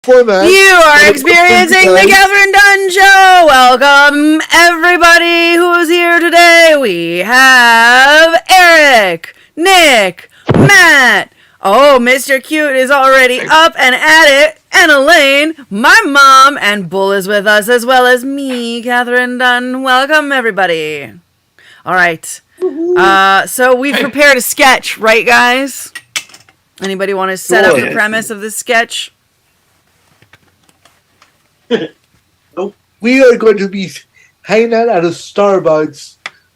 format. You are experiencing the Kathryn Dunn Show. Welcome, everybody who's here today. We have Eric, Nick, Matt. Oh, Mr. Cute is already up and at it. And Elaine, my mom, and Bull is with us, as well as me, Kathryn Dunn. Welcome, everybody. All right. So we've prepared a sketch, right, guys? Anybody want to set up the premise of this sketch? We are going to be hanging out at a Starbucks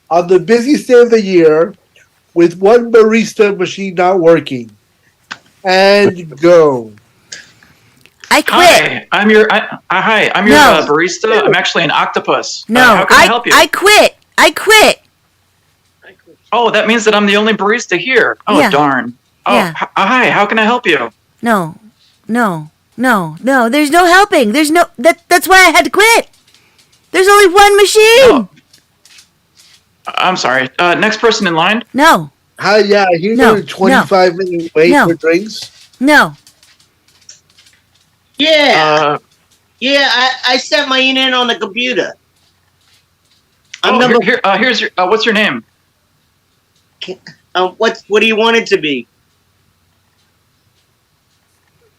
on the busiest day of the year with one barista machine not working. And go. I quit. Hi, I'm your barista. I'm actually an octopus. No, how can I help you? I quit. Oh, that means that I'm the only barista here. Oh, Yeah. darn. Oh, Yeah. Hi. How can I help you? No. There's no helping. There's no. That's why I had to quit. There's only one machine. Oh, I'm sorry. Next person in line. No. Hi, yeah, here's No, a 25-minute wait No. for drinks. No. Yeah, I set mine in on the computer. Here's your. What's your name? What do you want it to be?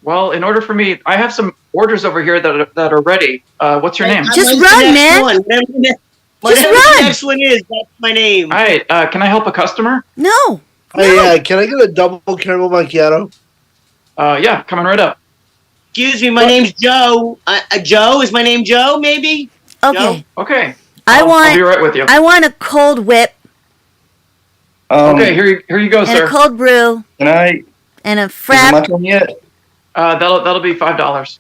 Well, in order for me, I have some orders over here that are ready. What's your name? Just When's run, the next man. one? Just Whatever run. the next one is, that's my name. Hi. Can I help a customer? No. Hey, can I get a double caramel macchiato? Yeah, coming right up. Excuse me, my name's Joe. Joe? Is my name Joe, maybe? Okay. Okay. I'll be right with you. I want a cold whip Okay, here you go, and sir. a cold brew Can I? and a Is it my frap. turn yet? That'll be $5.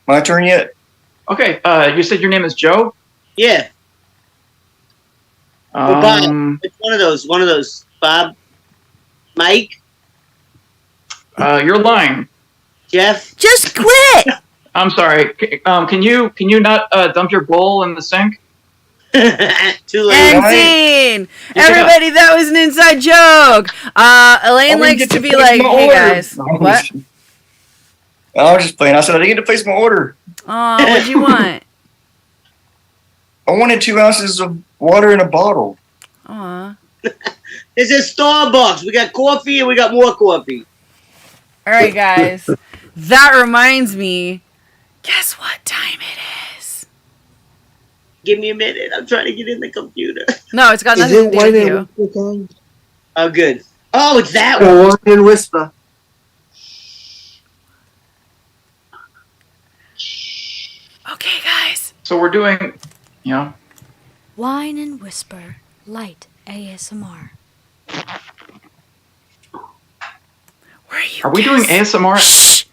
My turn yet? Okay. You said your name is Joe. Yeah. Or Bob. It's one of those. Bob? Mike? You're lying. Jeff? Just quit. I'm sorry. Can you not dump your bowl in the sink? Too late. And Right. scene. Yeah. Everybody, that was an inside joke. Elaine I didn't likes get to to be place like, my hey order. guys. No, What? I was just playing. I said I didn't get to place my order. Oh, what'd you want? I wanted 2 ounces of water in a bottle. Aw. This is Starbucks. We got coffee and we got more coffee. All right, guys. That reminds me. Guess what time it is? Give me a minute. I'm trying to get in the computer. No, it's got Is nothing to it do wine with and you. whisper time? Oh, good. Oh, it's that one. Wine and whisper. Okay, guys. So we're doing, Whine and Whisper Light ASMR. Where are you? Are we doing ASMR? Shh!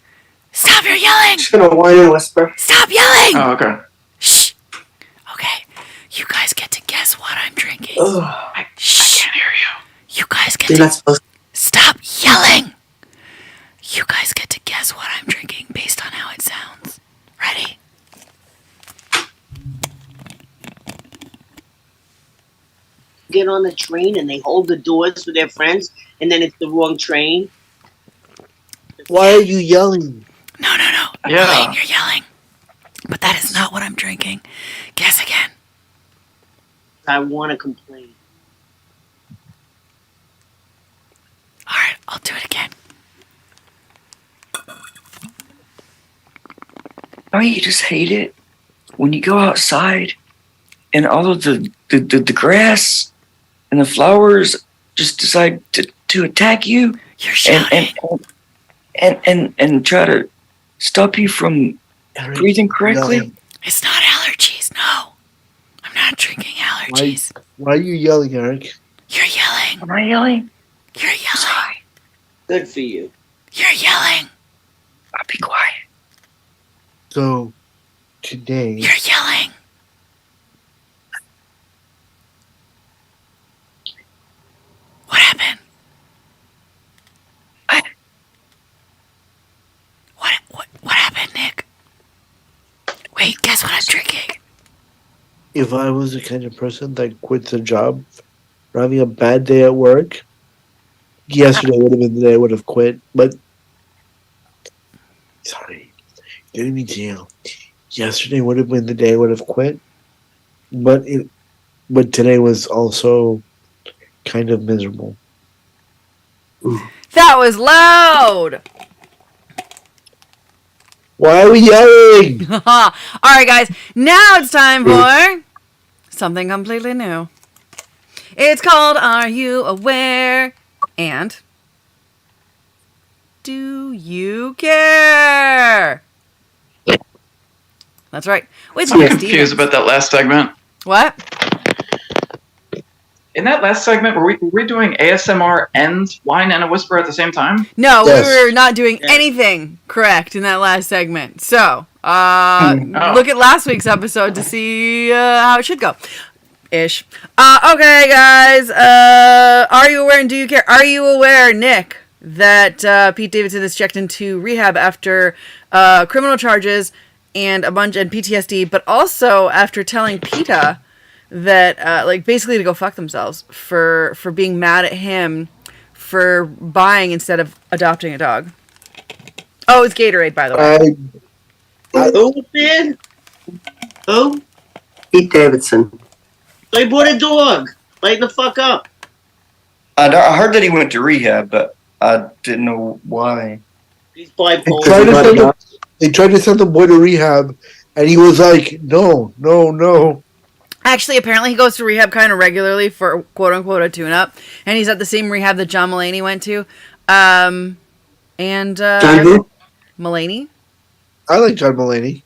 Stop your yelling! Just gonna wine and whisper. Stop yelling! Oh, okay. Shh! Okay, you guys get to guess what I'm drinking. I Shh! can't hear you. You guys get You're to not supposed stop yelling. You guys get to guess what I'm drinking based on how it sounds. Ready? Get on the train and they hold the doors for their friends, and then it's the wrong train. Why are you yelling? No. Yeah. Elaine, you're yelling. But that is not what I'm drinking. Guess again. I want to complain. All right, I'll do it again. Don't you just hate it when you go outside and all of the grass and the flowers just decide to attack you You're shouting. and try to stop you from Eric, breathing correctly? yelling. It's not allergies, no. I'm not drinking allergies. Why are you yelling, Eric? You're yelling. Am I yelling? You're yelling. Good for you. You're yelling. I'll be quiet. So, today, You're yelling. What happened? What happened, Nick? Wait, guess what I'm drinking? if I was the kind of person that quits a job for having a bad day at work, yesterday would have been the day I would have quit. But sorry. Getting me jail. Yesterday would have been the day I would have quit, but today was also kind of miserable. That was loud. Why are we yelling? All right, guys. Now it's time for something completely new. It's called Are You Aware? And Do You Care? That's right. With I'm Nick confused Stevens. about that last segment. What? In that last segment, were we doing ASMR and Wine and a Whisper at the same time? No, Yes. we were not doing anything correct in that last segment. So, look at last week's episode to see how it should go. Ish. Okay, guys. Are you aware and do you care? Are you aware, Nick, that Pete Davidson is checked into rehab after criminal charges and PTSD, but also after telling PETA that basically to go fuck themselves for being mad at him for buying instead of adopting a dog. Oh, it's Gatorade, by the way. Who did? Who? Pete Davidson. They bought a dog. Lighten the fuck up. I heard that he went to rehab, but I didn't know why. He's They bipolar. tried to send the boy to rehab, and he was like, no. Actually, apparently he goes to rehab kind of regularly for quote-unquote a tune-up, and he's at the same rehab that John Mulaney went to. John who? Mulaney? I like John Mulaney.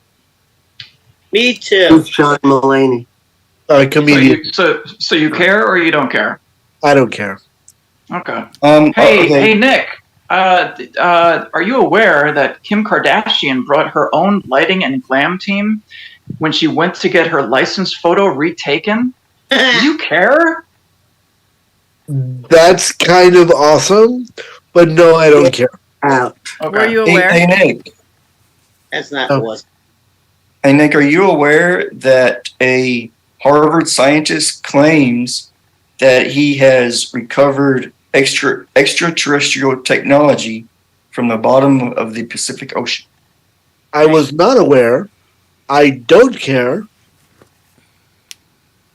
Me too. Who's John Mulaney? Comedian. So you care or you don't care? I don't care. Okay. Okay. Hey, Nick. Are you aware that Kim Kardashian brought her own lighting and glam team when she went to get her license photo retaken? Do you care? That's kind of awesome, but no, I don't care. Out. Okay. Were you aware? Hey, Nick. That's not Oh. was. Hey, Nick, are you aware that a Harvard scientist claims that he has recovered extraterrestrial technology from the bottom of the Pacific Ocean? I was not aware. I don't care.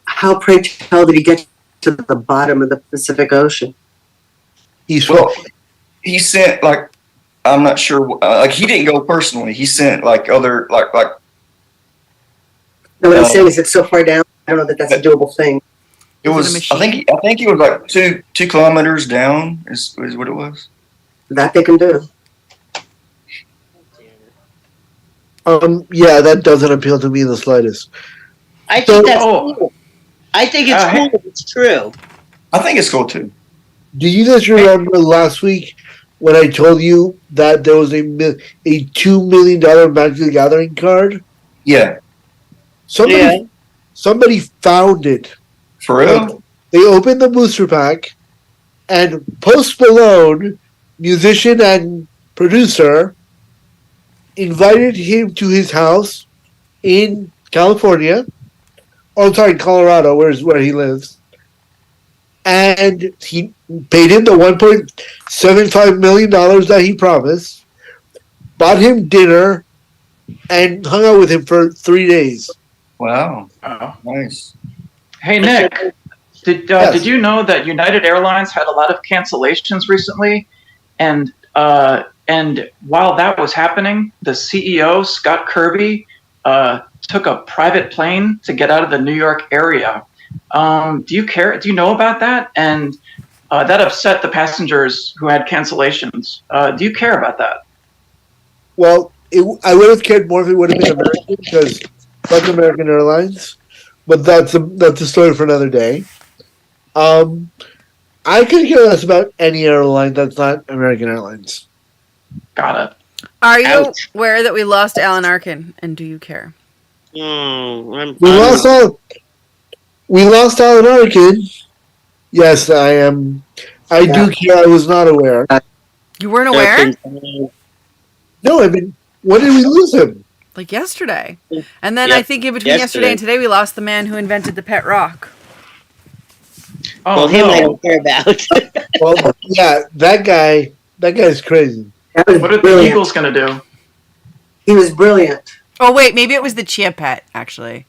How, pray tell, did he get to the bottom of the Pacific Ocean? He's Well, he sent I'm not sure. He didn't go personally. He sent other No, what I'm saying is it's so far down. I don't know that that's a doable thing. It Is it a was. machine? I think he was like 2 kilometers down. Is what it was. That they can do. yeah, that doesn't appeal to me in the slightest. I So- think that's cool. I think it's cool if it's true. I think it's cool too. Do you guys remember last week when I told you that there was a $2 million Magic the Gathering card? Yeah, Somebody found it. for real. They opened the booster pack, and Post Malone, musician and producer, invited him to his house in California. Oh, sorry, Colorado, where he lives. And he paid him the $1.75 million that he promised, bought him dinner, and hung out with him for 3 days. Wow, Oh. nice. Hey, Nick. Did you know that United Airlines had a lot of cancellations recently, and while that was happening, the CEO Scott Kirby took a private plane to get out of the New York area. Do you care? Do you know about that? And that upset the passengers who had cancellations. Do you care about that? Well, I would have cared more if it would have been American, because fuck American Airlines. But that's a story for another day. I could care less about any airline that's not American Airlines. Got it. Are you Ouch. aware that we lost Alan Arkin, and do you care? We lost Alan Arkin. Yes, I am. I do care. I was not aware. You weren't aware? No, I mean, when did we lose him? Like yesterday. And then Yep, I think in between yesterday and today, we lost the man who invented the pet rock. Oh, Well, him I no. don't care about. Well, yeah, that guy's crazy. That was What are the brilliant. Eagles going to do? He was brilliant. Oh wait, maybe it was the chia pet actually.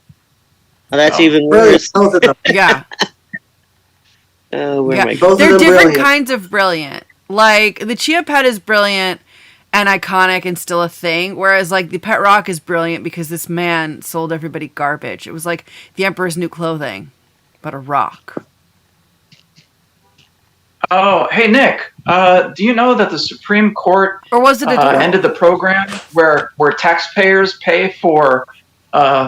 Oh, that's Oh. even Brilliant, worse. both of them. Yeah. Oh, where Yeah, am I Both of they're them different brilliant. kinds of brilliant. Like the chia pet is brilliant and iconic and still a thing, whereas like the pet rock is brilliant because this man sold everybody garbage. It was like the Emperor's New Clothing, but a rock. Oh, hey Nick, do you know that the Supreme Court Or was it a doodle? ended the program where taxpayers pay for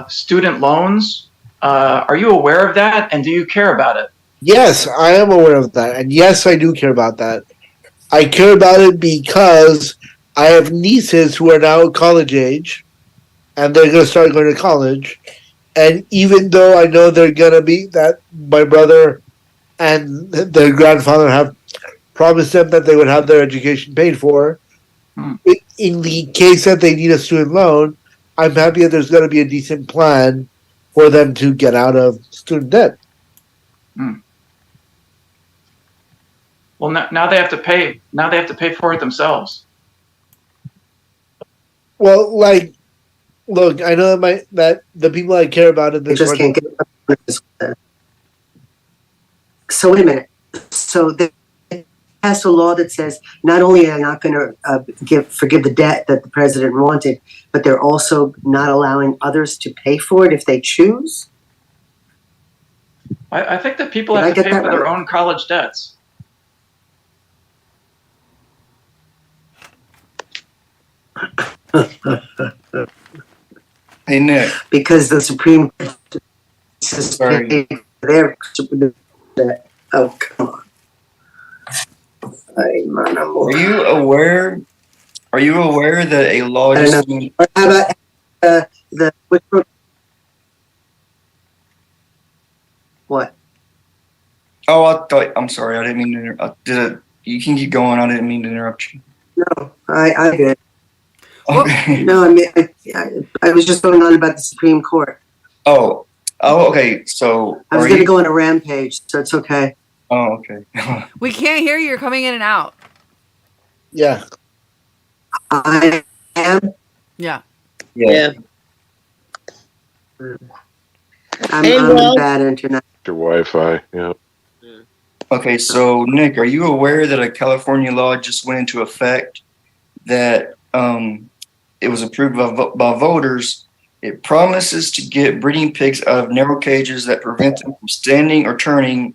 student loans? Are you aware of that, and do you care about it? Yes, I am aware of that. And yes, I do care about that. I care about it because I have nieces who are now college age and they're going to start going to college. And even though I know they're going to be that my brother and their grandfather have promised them that they would have their education paid for, in the case that they need a student loan, I'm happy that there's going to be a decent plan for them to get out of student debt. Well, now they have to pay. Now they have to pay for it themselves. Well, like, look, I know that the people I care about in They this just can't get. So wait a minute. So they passed a law that says not only are they not going to forgive the debt that the president wanted, but they're also not allowing others to pay for it if they choose. I think that people Did I have to get pay that for their right? own college debts. Hey Nick, Because the Supreme Court is Sorry. paying for their debt. Oh, come on. Ay, man, amor. are you aware? Are you aware that a law I don't just know. Or how about what? Oh, I thought. I'm sorry. I didn't mean to interrupt. You can keep going. I didn't mean to interrupt you. No, I did. Okay. No, I mean, I was just going on about the Supreme Court. Oh. Okay. So I was are going to you? go on a rampage, so it's okay. Oh, okay. We can't hear you. You're coming in and out. Yeah. I am. Yeah. Yeah. I'm Hey, Will. bad internet. Your Wi-Fi, yeah. Okay. So Nick, are you aware that a California law just went into effect that it was approved by voters? It promises to get breeding pigs out of narrow cages that prevent them from standing or turning.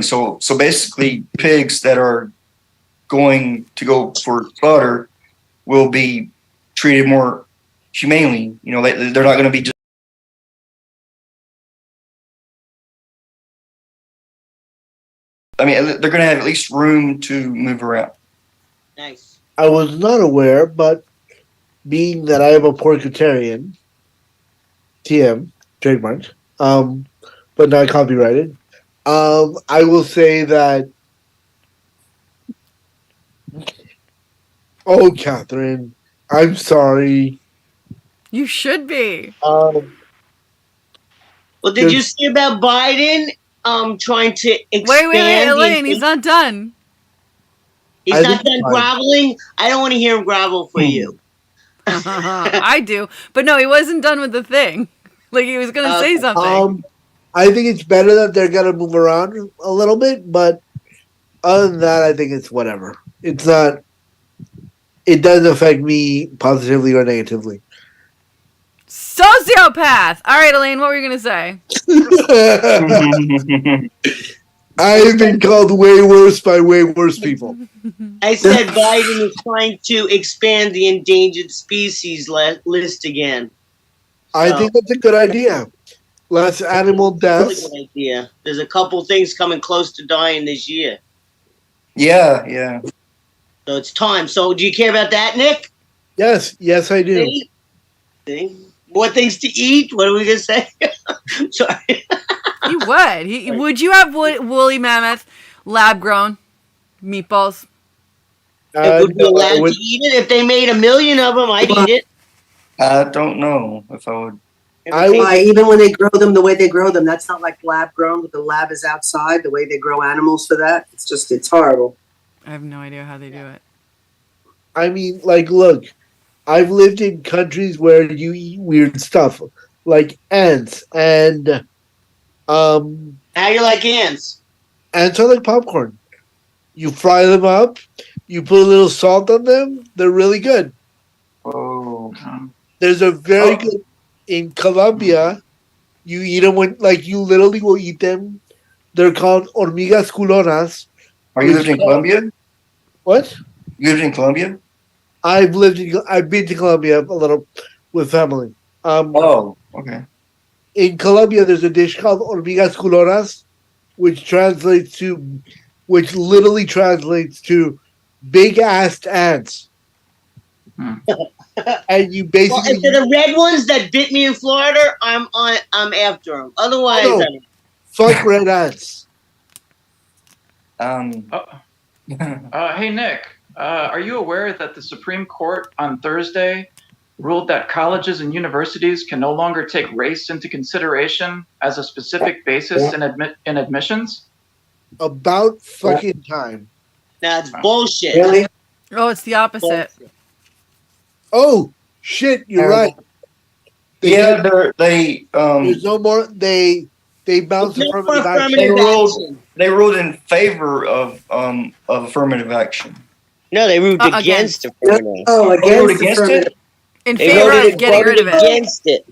So basically, pigs that are going to go for slaughter will be treated more humanely. You know, they're not going to be just. I mean, they're going to have at least room to move around. Nice. I was not aware, but being that I am a porcitarian, TM, trademarked, but not copyrighted, I will say that. Oh, Kathryn, I'm sorry. You should be. Well, did you see about Biden trying to expand? Wait, Elaine, he's not done. He's not done groveling? I don't want to hear him grovel for you. I do. But no, he wasn't done with the thing. Like he was going to say something. I think it's better that they're going to move around a little bit, but other than that, I think it's whatever. It's not. It doesn't affect me positively or negatively. Sociopath! All right, Elaine, what were you going to say? I've been called way worse by way worse people. I said Biden is trying to expand the endangered species list again. I think that's a good idea. Less animal deaths. Really good idea. There's a couple things coming close to dying this year. Yeah. So it's time. So do you care about that, Nick? Yes, I do. See? More things to eat? What are we going to say? Sorry. He would. Would you have woolly mammoth lab grown meatballs? Would be allowed to eat it? If they made 1 million of them, I'd eat it. I don't know if I would. Even when they grow them the way they grow them, that's not like lab grown. The lab is outside. The way they grow animals for that, it's horrible. I have no idea how they do it. I mean, like, look, I've lived in countries where you eat weird stuff, like ants, and How you like ants? ants are like popcorn. You fry them up, you put a little salt on them. They're really good. Oh, There's a very oh, good in Colombia. You eat them when, like, you literally will eat them. They're called hormigas culonas. are you Which lived in Colombia? what? You lived in Colombia? I've been to Colombia a little with family. Oh, okay. In Colombia, there's a dish called hormigas culonas, which literally translates to big assed ants. Hmm. And you Well, basically if they're the red ones that bit me in Florida, I'm after them. Otherwise, no, fuck red ants. Um, Hey, Nick, are you aware that the Supreme Court on Thursday ruled that colleges and universities can no longer take race into consideration as a specific basis in admissions? About fucking time. that's bullshit. Really? Oh, it's the opposite. Bullshit. Oh shit, you're right. yeah, There's no more. They bounced No more affirmative action. affirmative they ruled in favor of affirmative action. No, they ruled against affirmative. Oh, Ruled against against affirmative. it? In They favor voted of getting rid of it. against it.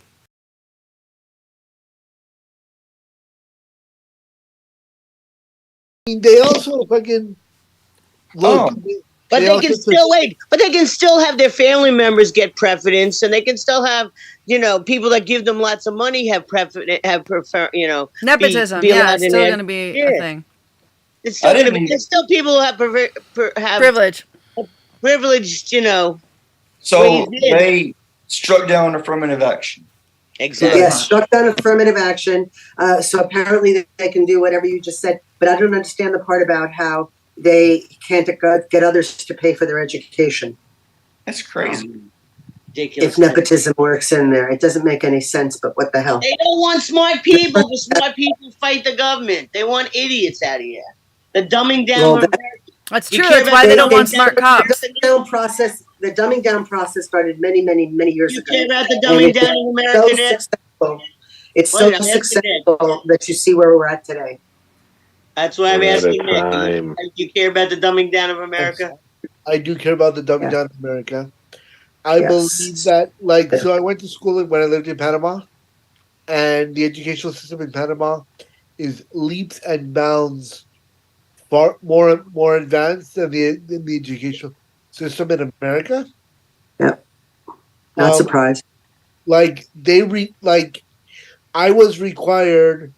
I mean, they also fucking look. But they also can still wait. But they can still have their family members get preference, and they can still have, people that give them lots of money have Nepotism, be yeah, allowed it's in still there. going to be Yeah. a thing. It's still going to be. There's still people who have Privilege. privileged, So ways in. they struck down affirmative action. Exactly. Yes, struck down affirmative action. So apparently they can do whatever you just said. But I don't understand the part about how they can't get others to pay for their education. That's crazy. Ridiculous. If nepotism works in there, it doesn't make any sense. But what the hell? They don't want smart people. The smart people fight the government. They want idiots out of here. The dumbing down. Well, of that- That's You true. care That's about why they the don't want dumbing smart down- cops. The dumbing down process started many, many, many years You ago. care about the And dumbing it's down of America so now? successful. It's Well, so I'm asking successful that you see where we're at today. That's why I'm We're at a asking Nick. time. Do you care about the dumbing down of America? I do care about the dumbing Yeah. down of America. I Yes. believe that, like, so I went to school when I lived in Panama, and the educational system in Panama is leaps and bounds far more advanced than the educational system in America. Yep. Not surprised. Like I was required.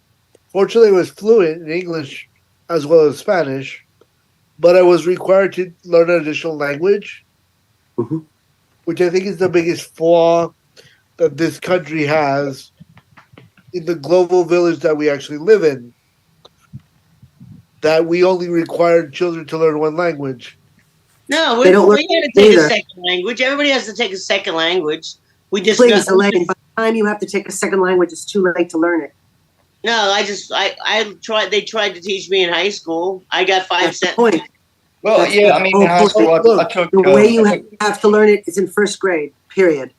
Fortunately, I was fluent in English as well as Spanish, but I was required to learn an additional language, Mhm. which I think is the biggest flaw that this country has in the global village that we actually live in. That we only require children to learn one language. No, we They don't got learn to take either. a second language. Everybody has to take a second language. We just Please, Elaine, by the time you have to take a second language, it's too late to learn it. No, I tried. They tried to teach me in high school. I got 5 That's the cents. point. Well, That's yeah, the I mean, whole in high school, I took. The way you have to learn it is in first grade, period.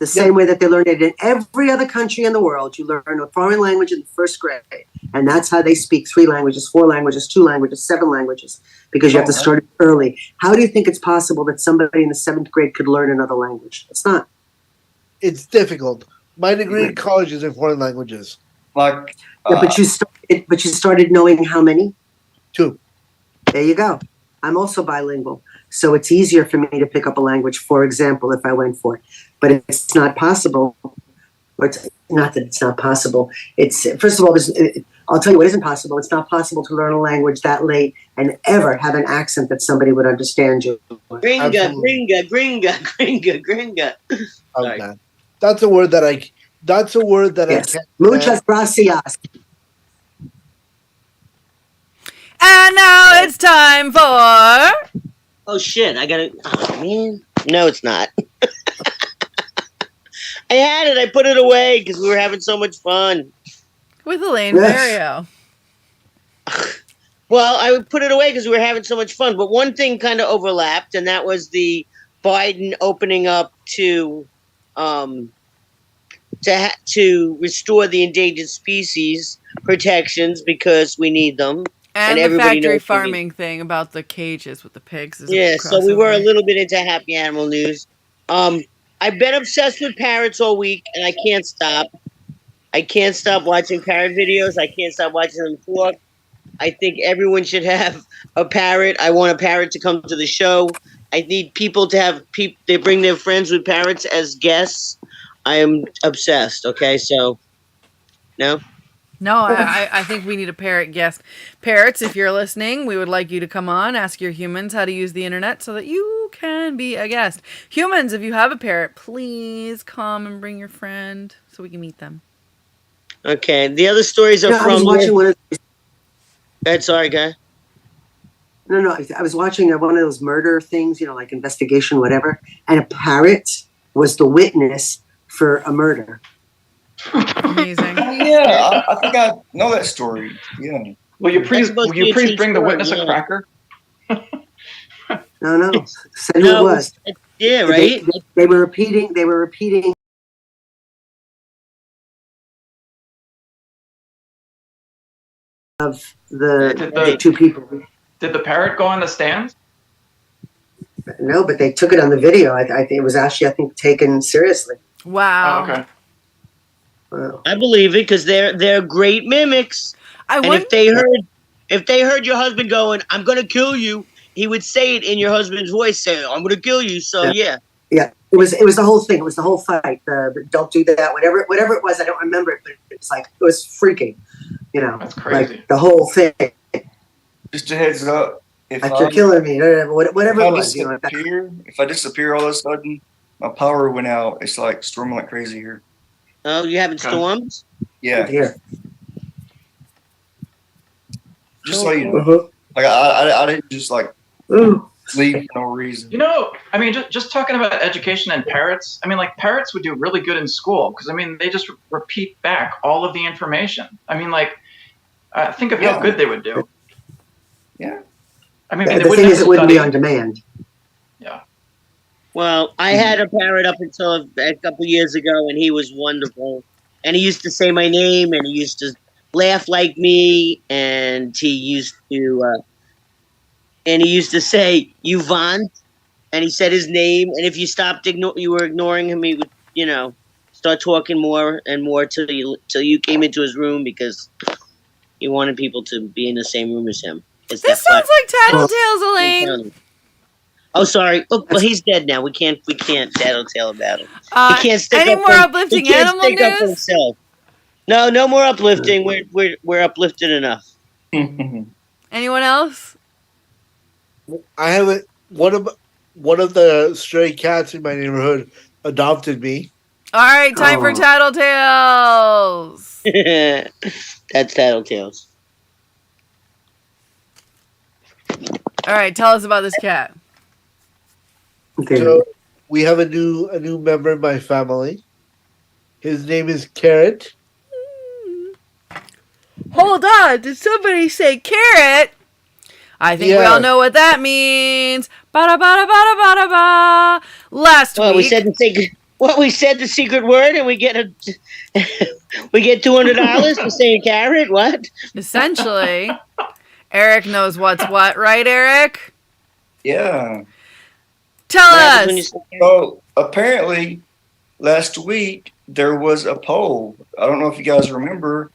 The same way that they learn it in every other country in the world. You learn a foreign language in first grade. And that's how they speak 3 languages, 4 languages, 2 languages, 7 languages, because you have to start it early. How do you think it's possible that somebody in the 7th grade could learn another language? It's not. It's difficult. My degree in college is in foreign languages. Like, Yeah, but you started knowing how many? 2. There you go. I'm also bilingual. So it's easier for me to pick up a language, for example, if I went for it. But it's not possible. Or it's not that it's not possible. It's, first of all, I'll tell you what isn't possible. It's not possible to learn a language that late and ever have an accent that somebody would understand you. Gringa, Absolutely. gringa. Okay. That's a word that I Yes. can't. Muchas gracias. And now it's time for Oh shit! I gotta. Oh man, no, it's not. I had it. I put it away because we were having so much fun. with Elaine Yes. Barrio. Well, I would put it away because we were having so much fun. But one thing kind of overlapped, and that was the Biden opening up to to restore the endangered species protections because we need them. And the everybody factory knows we need farming thing about the cages with the pigs is Yeah, a so we were a crossover. little bit into happy animal news. I've been obsessed with parrots all week, and I can't stop. I can't stop watching parrot videos. I can't stop watching them talk. I think everyone should have a parrot. I want a parrot to come to the show. I need people to have people. They bring their friends with parrots as guests. I am obsessed. Okay, so no. No, I think we need a parrot guest. Parrots, if you're listening, we would like you to come on, ask your humans how to use the internet so that you can be a guest. Humans, if you have a parrot, please come and bring your friend so we can meet them. Okay, the other stories are No, I was from. watching one of Sorry, guy. No, I was watching one of those murder things, like investigation, whatever, and a parrot was the witness for a murder. Amazing. Oh, yeah, I think I know that story. Yeah. Will you please supposed to be a true bring the story, witness yeah. a cracker? No, said who it was. Yeah, right. They were repeating of the two people. Did the parrot go on the stand? No, but they took it on the video. I think it was actually, taken seriously. Wow. Oh, okay. Wow. I believe it because they're great mimics. If they heard your husband going, "I'm gonna kill you," he would say it in your husband's voice, saying, "I'm gonna kill you." So yeah. It was the whole thing. It was the whole fight. The don't do that. Whatever it was, I don't remember it, but it was freaking. That's crazy. Like the whole thing. Just a heads up. If You're killing me. Whatever it was. If I disappear all of a sudden, my power went out. It's like storming like crazy here. Oh, you having storms? Yeah. Here. Just so you know. Like I didn't just leave for no reason. I mean, just talking about education and parrots. I mean, like parrots would do really good in school because they just repeat back all of the information. I mean, think of how good they would do. Yeah. I mean, the thing is, it wouldn't be on demand. Yeah. Well, I had a parrot up until a couple years ago, and he was wonderful. And he used to say my name, and he used to laugh like me, and he used to say "you want," and he said his name. And if you stopped you were ignoring him, he would, start talking more and more till you came into his room because he wanted people to be in the same room as him. This sounds like Tattletales, Elaine. Oh, sorry. Oh, well, he's dead now. We can't tattletale about him. He can't stick any up more for, uplifting he can't animal stick up for news? himself. No more uplifting. We're uplifted enough. Anyone else? I have one of the stray cats in my neighborhood adopted me. All right, time for Tattletales. That's Tattletales. All right, tell us about this cat. So we have a new member in my family. His name is Carrot. Hold on, did somebody say carrot? I think we all know what that means. Ba ba ba ba ba. Last week, we said the secret word, and we get $200 for saying carrot. What? Essentially, Eric knows what's what, right, Eric? Yeah. Tell us. So apparently, last week there was a poll. I don't know if you guys remember,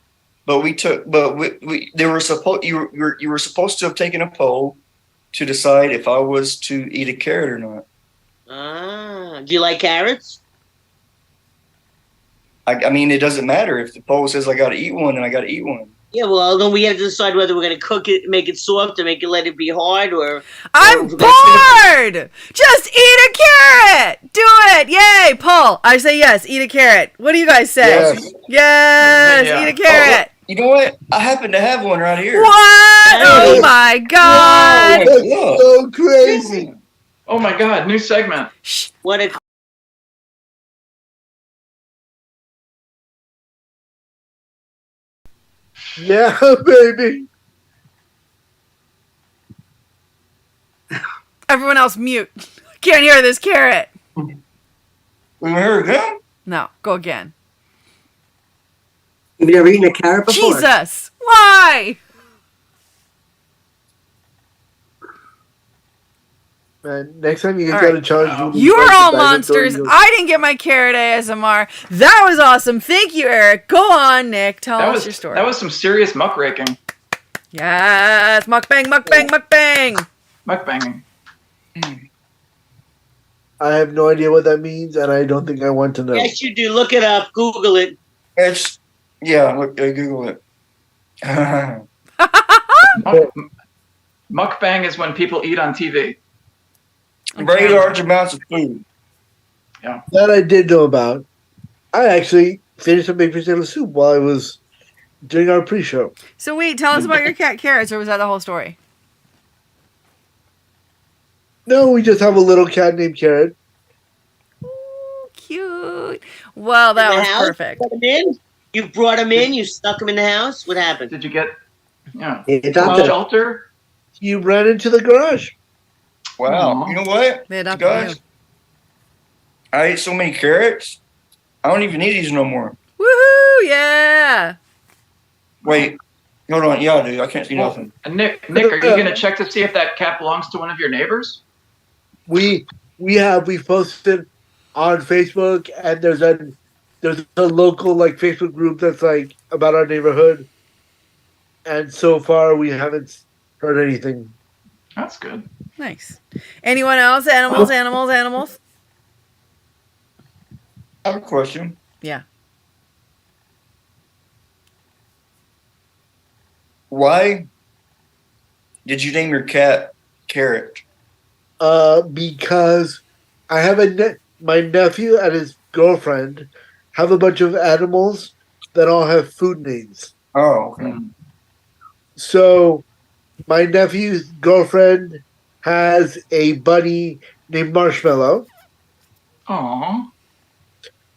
but you were supposed to have taken a poll to decide if I was to eat a carrot or not. Do you like carrots? I mean, it doesn't matter if the poll says I got to eat one, then I got to eat one. Yeah, well, then we have to decide whether we're going to cook it, make it soft, or let it be hard, or... I'm bored! Just eat a carrot! Do it! Yay! Paul, I say yes, eat a carrot. What do you guys say? Yes, eat a carrot. You know what? I happen to have one right here. What? Oh my God! That's so crazy. Oh my God, new segment. What a... Yeah, baby. Everyone else mute. Can't hear this carrot. We hear again? No, go again. You've never eaten a carrot before? Jesus! Why? Man, next time you All gotta right. charge me. You're all monsters. I didn't get my carrot ASMR. That was awesome. Thank you, Eric. Go on, Nick. Tell us your story. That was some serious muckraking. Yes. Mukbang, mukbang, mukbang. Mukbanging. I have no idea what that means, and I don't think I want to know. Yes, you do. Look it up. Google it. Look, Google it. Mukbang is when people eat on TV. Very large amounts of food. Yeah. That I did know about. I actually finished a baked potato soup while I was doing our pre-show. So wait, tell us about your cat carrots, or was that the whole story? No, we just have a little cat named Carrot. Ooh, cute. Well, that was perfect. You brought him in. You stuck him in the house. What happened? Did you get? Yeah. Shelter. You ran into the garage. Wow. You know what? They adopted Guys, I ate so many carrots. I don't even need these no more. Woohoo! Yeah. Wait. Hold on. Yeah, dude. I can't see nothing. Nick, are you gonna check to see if that cat belongs to one of your neighbors? We posted on Facebook, and there's a local like Facebook group that's like about our neighborhood, and so far we haven't heard anything. That's good. Nice. Anyone else? Animals. I have a question. Yeah. Why did you name your cat Carrot? Because I have my nephew and his girlfriend have a bunch of animals that all have food names. Oh, okay. So my nephew's girlfriend has a bunny named Marshmallow. Aww.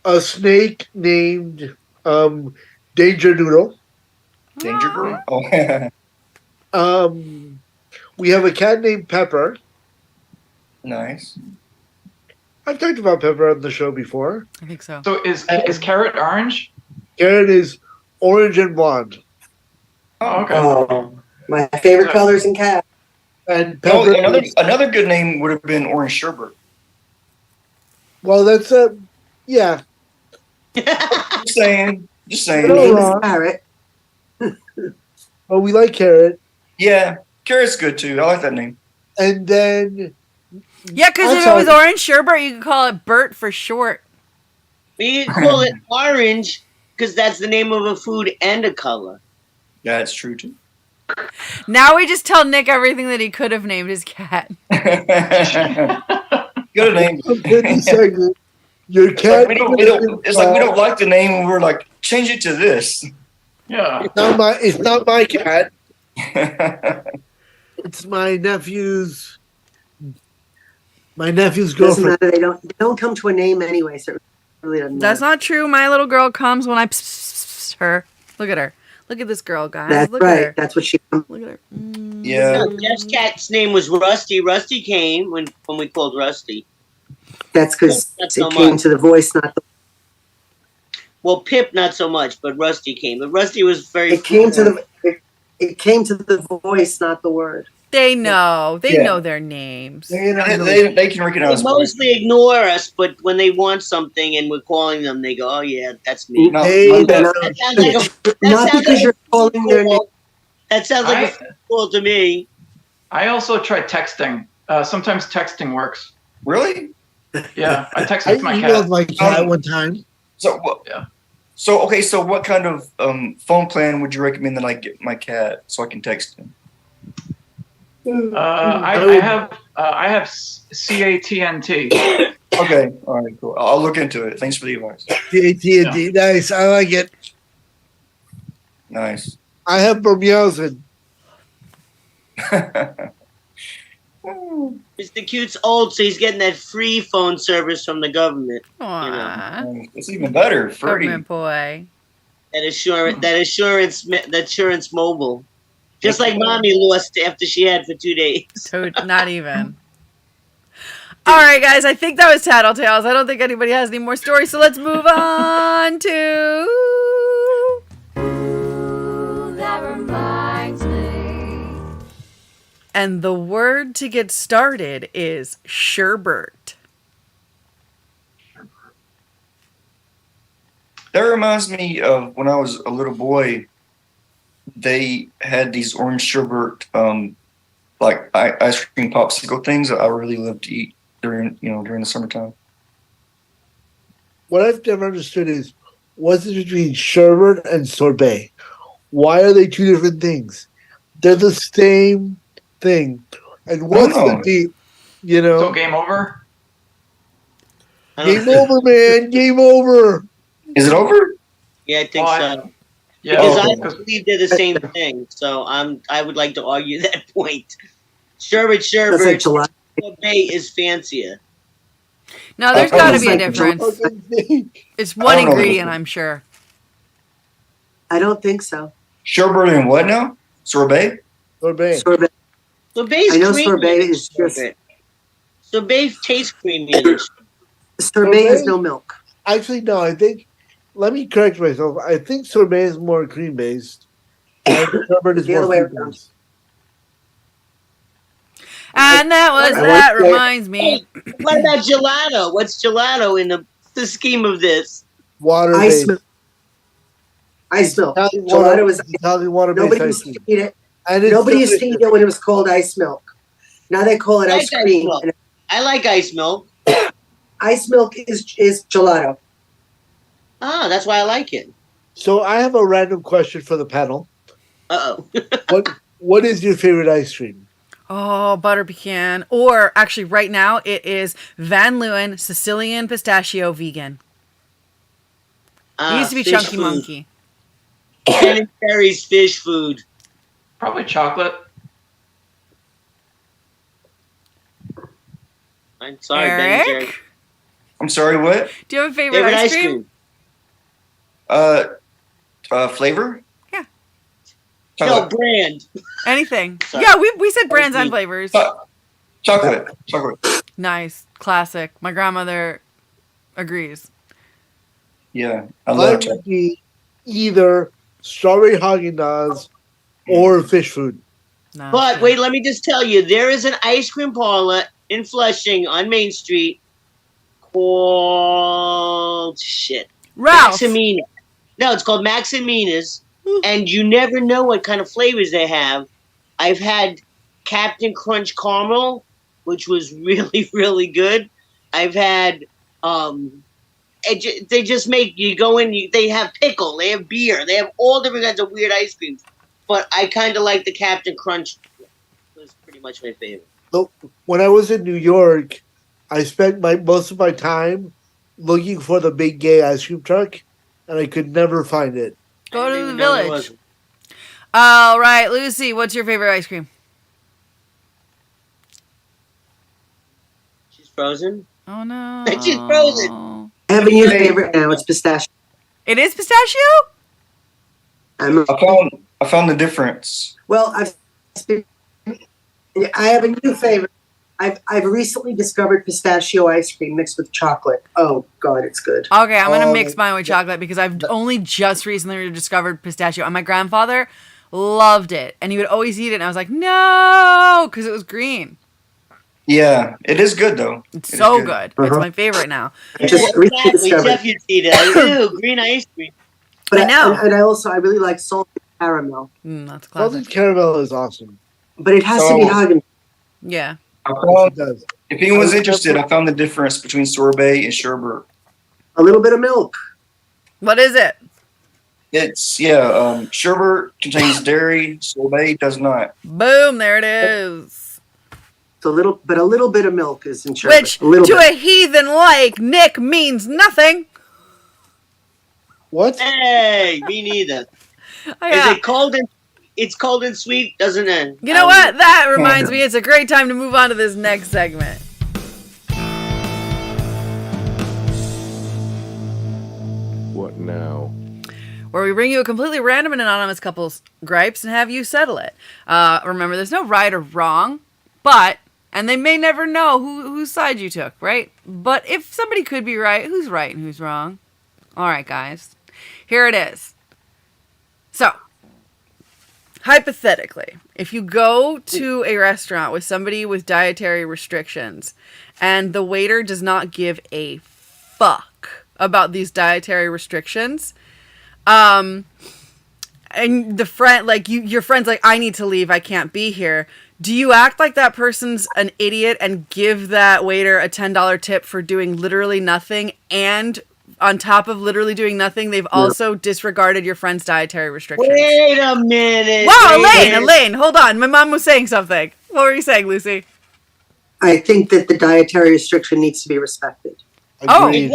A snake named Danger Noodle. Danger Girl? Oh. We have a cat named Pepper. Nice. I've talked about Pepper on the show before. I think so. So is Carrot orange? Carrot is orange and blonde. Oh, okay. Oh, my favorite colors in cat. And Pepper another good name would have been Orange Sherbet. Well, that's yeah. Just saying. Carrot. Well, we like Carrot. Yeah, Carrot's good too. I like that name. And then yeah, because if it was Orange Sherbet, you could call it Bert for short. We call it orange because that's the name of a food and a color. Yeah, it's true too. Now we just tell Nick everything that he could have named his cat. Good name. Your cat. It's like we don't like the name, and we're like, change it to this. Yeah. It's not my cat. It's my nephew's. My nephew's Doesn't girlfriend. matter. They don't come to a name anyway, so it really doesn't matter. That's not true. My little girl comes when I her. Look at her. Look at this girl, guys. That's Look right. At her. That's what she. Look at her. Yeah. No, Jeff's cat's name was Rusty. Rusty came when we called Rusty. That's because Not so it came much. to the voice, not the. Well, Pip not so much, but Rusty came. But Rusty was very. It came to the. It came to the voice, not the word. They know. They Yeah. know their names. They can recognize. They mostly ignore us, but when they want something and we're calling them, they go, "Oh yeah, that's me." No, Hey, That sounds like a, Not because you're calling their name. That sounds like a call to me. I also try texting. Sometimes texting works. Really? Yeah, I I texted my emailed cat. my cat one time. So Yeah. So okay. So what kind of phone plan would you recommend that I get my cat so I can text him? I have CATNT. Okay. All right. Cool. I'll look into it. Thanks for the advice. AT&T. Nice. I like it. Nice. I have Bermudez. Mr. Cute's old, so he's getting that free phone service from the government. Aww. It's even better. Free. Government boy. That assurance mobile. Just like mommy lost after she had for 2 days. Not even. All right, guys. I think that was Tattletales. I don't think anybody has any more stories, so let's move on to. Ooh, that reminds me. And the word to get started is sherbet. That reminds me of when I was a little boy. They had these orange sherbet, like ice cream popsicle things that I really loved to eat during the summertime. What I've never understood is what's the difference between sherbet and sorbet? Why are they two different things? They're the same thing. And what's the deep? So game over? Game over, man. Game over. Is it over? Yeah, I think so. Yeah, because I believe they're the same thing. So I would like to argue that point. Sherbet, sorbet is fancier. No, there's got to be a difference. It's one ingredient, I'm sure. I don't think so. Sherbet and what now? Sorbet? Sorbet. Sorbet. Sorbet's I know creamy. sorbet is just. Sorbet tastes creamy. Sorbet is no milk. Actually, no. I think. Let me correct myself. I think sorbet is more cream based, and sherbet is more fruit based. And that reminds me. What about gelato? What's gelato in the scheme of this? Water Ice based. milk. Ice milk. Gelato was Italian water based. Nobody used to eat it. Nobody used to eat it when it was called ice milk. Now they call it ice cream. I like ice milk. Ice milk is gelato. Ah, that's why I like it. So I have a random question for the panel. Uh-oh. What is your favorite ice cream? Oh, butter pecan. Or actually right now it is Van Leeuwen Sicilian Pistachio Vegan. It used to be Chunky food. Monkey. Ben and Jerry's fish food. Probably chocolate. I'm sorry, Ben and Jerry. I'm sorry, what? Do you have a favorite ice cream? Flavor? Yeah. No, brand. Anything. Sorry. Yeah, we said brands and flavors. Chocolate. Nice. Classic. My grandmother agrees. Yeah, I Mine love would chocolate. be either strawberry Haagen-Dazs or fish food. No. But wait, let me just tell you, there is an ice cream parlor in Flushing on Main Street called Ralph's. Maximina. No, it's called Maxamina's, and you never know what kind of flavors they have. I've had Captain Crunch Caramel, which was really, really good. I've had they just make you go in. They have pickle, they have beer, they have all different kinds of weird ice creams. But I kind of like the Captain Crunch. It was pretty much my favorite. So when I was in New York, I spent most of my time looking for the big gay ice cream truck, and I could never find it. Go to the village. All right, Lucy, what's your favorite ice cream? She's frozen. Oh no. She's frozen. I have a new favorite now. It's pistachio. It is pistachio? I found the difference. Well, I have a new favorite. I've recently discovered pistachio ice cream mixed with chocolate. Oh God, it's good. Okay, I'm gonna mix mine with chocolate because I've only just recently discovered pistachio, and my grandfather loved it, and he would always eat it, and I was like, no, because it was green. Yeah, it is good though. It's so good. It's my favorite now. I just recently discovered. Jeff, you'd see that. Ew, green ice cream. But I know. And I really like salted caramel. That's classic. Salted caramel is awesome. But it has to be Haagen. Yeah. If anyone's interested, I found the difference between sorbet and sherbet. A little bit of milk. What is it? It's sherbet contains dairy, sorbet does not. Boom! There it is. It's a little bit of milk is in sherbet. Which to a heathen like Nick means nothing. What? Hey, me neither. Yeah. Is it cold and it's cold and sweet? Doesn't it? You know what? That reminds me, it's a great time to move on to this next segment. What now? Where we bring you a completely random and anonymous couple's gripes and have you settle it. Remember, there's no right or wrong, but And they may never know whose side you took, right? But if somebody could be right, who's right and who's wrong? All right, guys. Here it is. So, hypothetically, if you go to a restaurant with somebody with dietary restrictions and the waiter does not give a fuck about these dietary restrictions, and the friend, like your friend's like, I need to leave, I can't be here. Do you act like that person's an idiot and give that waiter a $10 tip for doing literally nothing, and on top of literally doing nothing, they've also disregarded your friend's dietary restrictions? Wait a minute. Wow, Elaine, hold on. My mom was saying something. What were you saying, Lucy? I think that the dietary restriction needs to be respected. Agreed.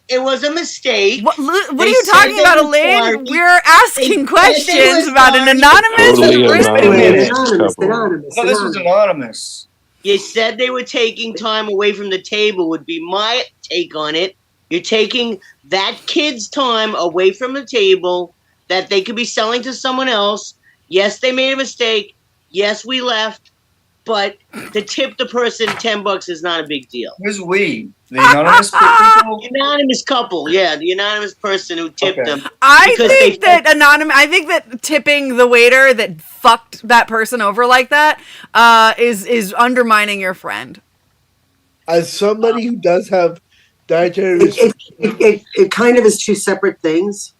It was a mistake. What are you talking about, Elaine? We're asking questions about an anonymous. Totally anonymous Anonymous, couple. anonymous, No, this was anonymous. You said they were taking time away from the table, would be my take on it. You're taking that kid's time away from the table that they could be selling to someone else. Yes, they made a mistake. Yes, we left. But to tip the person $10 is not a big deal. Who's we? The anonymous people? The anonymous couple, yeah, the anonymous person who tipped Okay. them. I think that tipping the waiter that fucked that person over like that is undermining your friend. As somebody who does have dietary restrictions, It kind of is two separate things,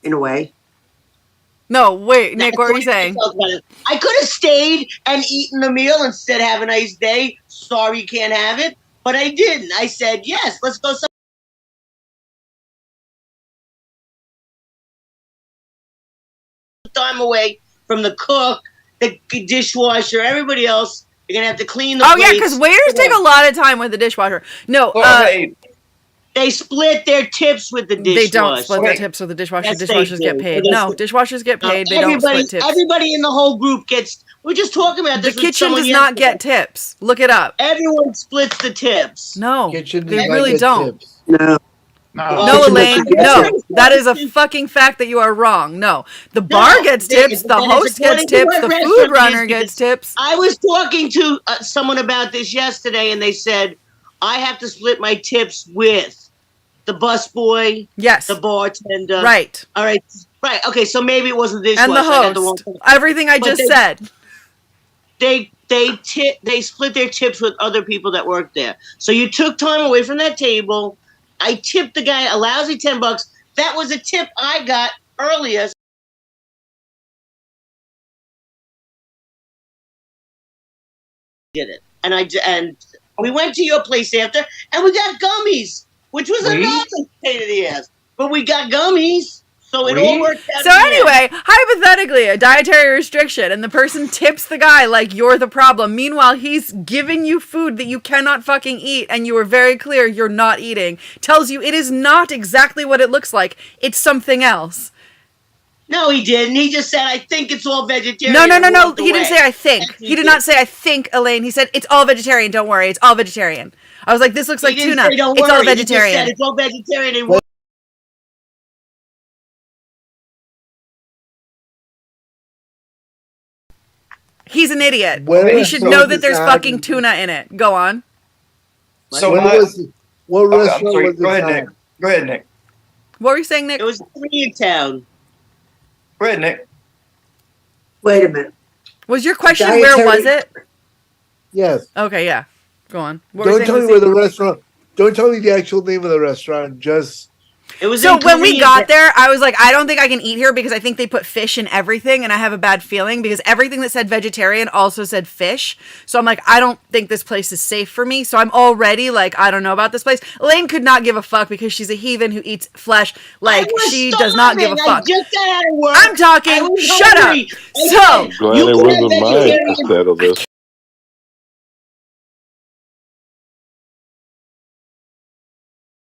in a way. No, wait, Nick, what are you saying? I could have stayed and eaten the meal and said, have a nice day. Sorry you can't have it. But I didn't. I said, yes, let's go some time away from the cook, the dishwasher, everybody else. You're going to have to clean the Oh, plates. yeah, because waiters take a lot of time with the dishwasher. No, Well, hey, They split their tips with the dishwasher. they don't split their Okay. tips with the dishwasher. Yes, they Dishwashers get do. paid. So No, this- dishwashers get paid. They don't split tips. Everybody in the whole group gets. We're just talking about The this. with kitchen someone does not yesterday. get tips. Look it up. Everyone splits the tips. No, kitchen they does not really get don't. tips. No. Well, No, Kitchen Elaine, doesn't get no. tips. That is a fucking fact that you are wrong. No. The bar gets tips, the host gets tips, the food runner gets tips. I was talking to someone about this yesterday, and they said I have to split my tips with the busboy, Yes. the bartender. Right. All right. Right. Okay. So maybe it wasn't this And one. the so I got the host. wrong- Everything I But just they- said. They split their tips with other people that worked there. So you took time away from that table. I tipped the guy a lousy $10. That was a tip I got earlier. Did it, and we went to your place after, and we got gummies, which was We? another pain in the ass. But we got gummies, so it We? all worked out. So in the end. anyway, hypothetically, a dietary restriction, and the person tips the guy like you're the problem. Meanwhile, he's giving you food that you cannot fucking eat, and you are very clear you're not eating. Tells you it is not exactly what it looks like. It's something else. No, he didn't. He just said, "I think it's all vegetarian." No. and walked He didn't away. say I think. Yes, he He did did. not say I think, Elaine. He said it's all vegetarian. Don't worry, it's all vegetarian. I was like, this looks like He didn't tuna. say, "Don't It's all worry." He just vegetarian. said, it's all vegetarian. And Well- He's an idiot. Where You is should some know of that this there's ad- fucking tuna in it. Go on. So When my, was what okay, I'm restaurant sorry. was Go this ahead, at? Nick. Go ahead, Nick. What were you saying, Nick? it was Koreatown. Go ahead, Nick. Wait a minute. Was your question Dietary- where was it? Yes. Okay, yeah. Go on. What were you Don't saying, tell me Lucy? where the restaurant. Don't tell me the actual name of the restaurant. Just It was So in when we Koreatown. got there, I was like, I don't think I can eat here because I think they put fish in everything, and I have a bad feeling because everything that said vegetarian also said fish. So I'm like, I don't think this place is safe for me. So I'm already like, I don't know about this place. Elaine could not give a fuck because she's a heathen who eats flesh. Like I was she does not give a starving. fuck. I just got out of work. I'm I talking. was Shut hungry. up. I So said, Glad you it can have wasn't mine vegetarian. to settle this.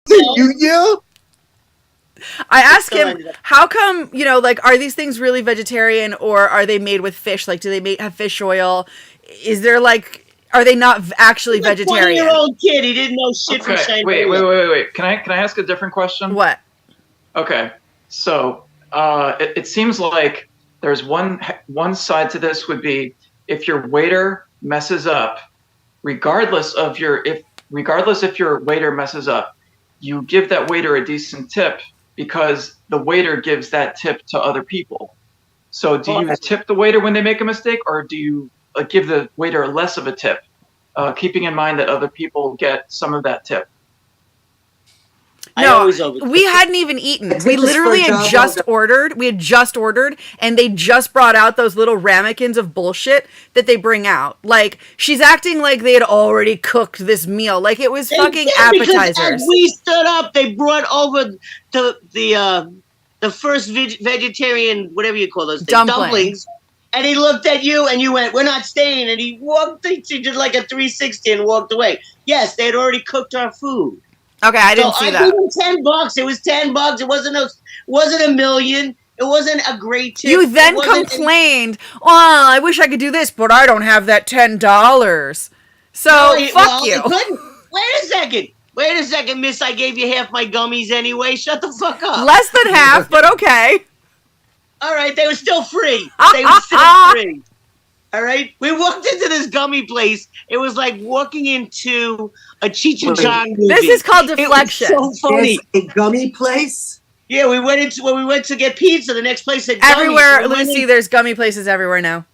you yeah. I asked Still him, ended up- how come, like, are these things really vegetarian or are they made with fish? Like, do they have fish oil? Is there, like, are they not actually He's a vegetarian? 20-year-old kid. He didn't know shit from Okay, China. wait. Can I ask a different question? What? Okay, so it seems like there's one side to this would be if your waiter messes up, regardless if your waiter messes up, you give that waiter a decent tip because the waiter gives that tip to other people. So do you tip the waiter when they make a mistake, or do you give the waiter less of a tip, keeping in mind that other people get some of that tip? No, we hadn't even eaten. We literally had just ordered. We had just ordered, and they just brought out those little ramekins of bullshit that they bring out. Like, she's acting like they had already cooked this meal. Like, it was fucking appetizers. As we stood up, they brought over the first vegetarian, whatever you call those things, dumplings. And he looked at you, and you went, "We're not staying." And he did like a 360 and walked away. Yes, they had already cooked our food. Okay, I didn't see that. I gave him $10. It was $10. It wasn't $1 million. It wasn't a great tip. You then complained, "Oh, I wish I could do this, but I don't have that $10." So fuck you. Wait a second, miss. I gave you half my gummies anyway. Shut the fuck up. Less than half, but okay. All right, they were still free. All right, we walked into this gummy place. It was like walking into a Cheech and Chong movie. This is called deflection. It was so funny. There's a gummy place? Yeah, we went to get pizza. The next place had gummies. Everywhere, Lucy, there's gummy places everywhere now.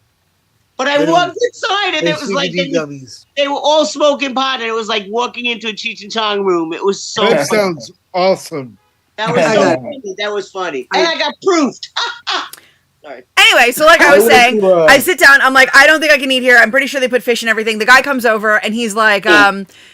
But I walked inside, and it was like they were all smoking pot, and it was like walking into a Cheech and Chong room. It was so That sounds awesome. That was so funny. That was funny. And I got proofed. Sorry. Anyway, so like I was saying, I sit down. I'm like, I don't think I can eat here. I'm pretty sure they put fish in everything. The guy comes over and he's like,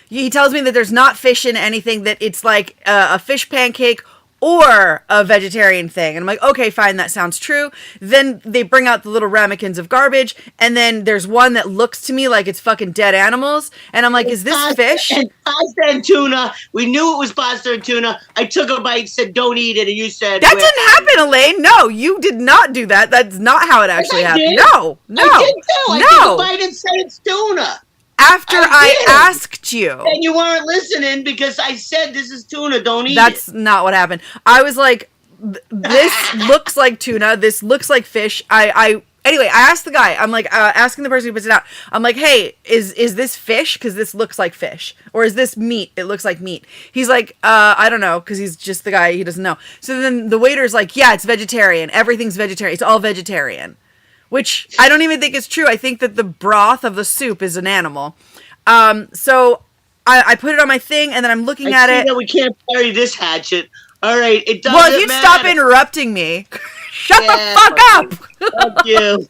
he tells me that there's not fish in anything. That it's like a fish pancake or a vegetarian thing. And I'm like, okay, fine, that sounds true. Then they bring out the little ramekins of garbage, and then there's one that looks to me like it's fucking dead animals. And I'm like, is this fish? And pasta and tuna. We knew it was pasta and tuna. I took a bite, said, don't eat it, and you said... That didn't happen, Elaine. No, you did not do that. That's not how it actually happened. No. I did too. I took a bite and said it's tuna. After I asked you. And you weren't listening because I said this is tuna, don't eat it. That's not what happened. I was like, this looks like tuna. This looks like fish. Anyway, I asked the guy, I'm like, asking the person who puts it out, I'm like, hey, is this fish? Because this looks like fish. Or is this meat? It looks like meat. He's like, I don't know, because he's just the guy, he doesn't know. So then the waiter's like, yeah, it's vegetarian. Everything's vegetarian. It's all vegetarian. Which I don't even think is true. I think that the broth of the soup is an animal. So I put it on my thing, and then I'm looking at it. That we can't bury this hatchet. All right, it doesn't matter. Well, if you'd matter. stop interrupting me. Shut the fuck up! Fuck you.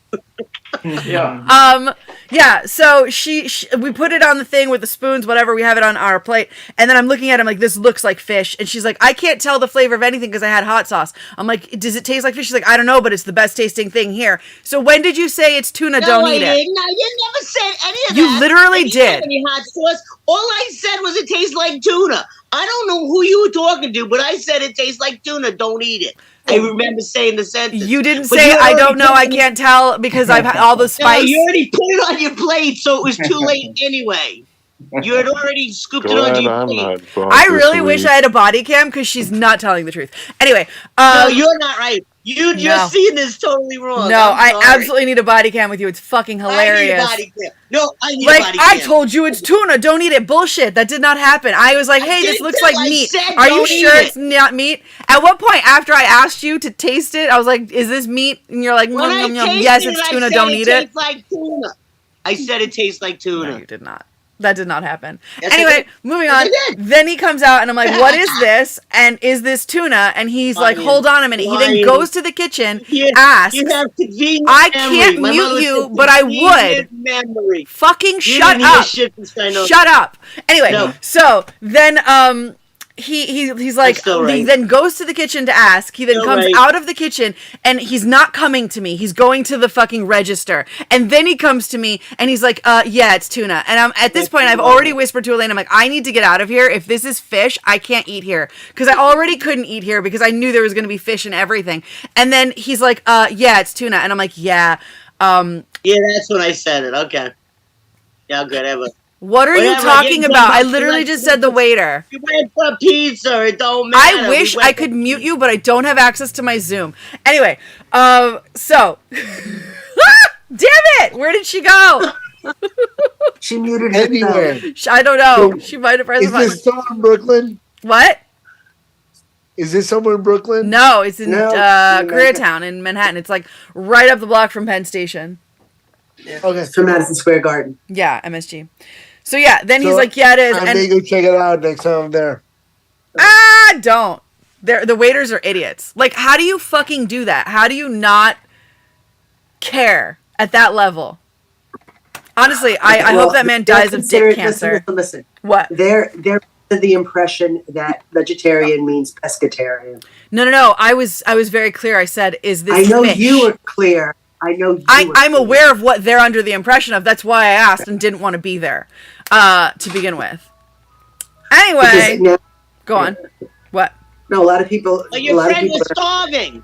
Yeah, so we put it on the thing with the spoons, whatever, we have it on our plate, and then I'm looking at it, I'm like, this looks like fish, and she's like, I can't tell the flavor of anything because I had hot sauce. I'm like, does it taste like fish? She's like, I don't know, but it's the best tasting thing here. So when did you say it's tuna, don't eat it? No, you never said any of that. You literally did. Any hot sauce. All I said was it tastes like tuna. I don't know who you were talking to, but I said it tastes like tuna, don't eat it. I remember saying the sentence. You didn't say, I don't know, I can't tell, because I've had all the spice. No, you already put it on your plate, so it was too late anyway. You had already scooped it on your plate. I really wish I had a body cam, because she's not telling the truth. Anyway. No, you're not right. You're seeing this totally wrong. No, I absolutely need a body cam with you. It's fucking hilarious. I need a body cam. No, I need a body cam. I told you it's tuna. Don't eat it. Bullshit. That did not happen. I was like, hey, this looks like meat. Are you sure it's not meat? At what point after I asked you to taste it, I was like, is this meat? And you're like, yes, it's tuna. Don't eat it. It tastes like tuna. I said it tastes like tuna. No, you did not. That did not happen. Yes, anyway, moving on. Then he comes out and I'm like, what is this? And is this tuna? And he's like, hold on a minute. He then goes to the kitchen, asks, I can't mute you, but I would. Fucking shut up. Shut up. Anyway, so then he's like, he then goes to the kitchen to ask. He then comes out of the kitchen and he's not coming to me. He's going to the fucking register. And then he comes to me and he's like, yeah, it's tuna. And at this point, I've already whispered to Elaine, I'm like, I need to get out of here. If this is fish, I can't eat here. Because I already couldn't eat here because I knew there was going to be fish and everything. And then he's like, yeah, it's tuna. And I'm like, yeah. Yeah, that's when I said it. Okay. Yeah, whatever. What are you talking about? I literally just said the waiter. You went for pizza. It don't matter. I wish I could mute you, but I don't have access to my Zoom. Anyway, so. Damn it! Where did she go? She muted herself. Anywhere. I don't know. So, She might have pressed the Is button. this somewhere in Brooklyn? What? Is this somewhere in Brooklyn? No, it's in No, in Koreatown in Manhattan. It's like right up the block from Penn Station. Okay. It's from Madison Square Garden. Yeah, MSG. So yeah, then he's So, like, yeah, it is. I And may go check it out next time I'm there. don't. The waiters are idiots. Like, how do you fucking do that? How do you not care at that level? Honestly, I hope that man dies of dick cancer. Listen. What? They're under the impression that vegetarian means pescatarian. No. I was very clear. I said, is this I know fish? you were clear. I know you I'm were aware of what they're under the impression of. That's why I asked and didn't want to be there to begin with. Anyway, now, go on. What? no, a lot of people. But a your lot of friend people was starving.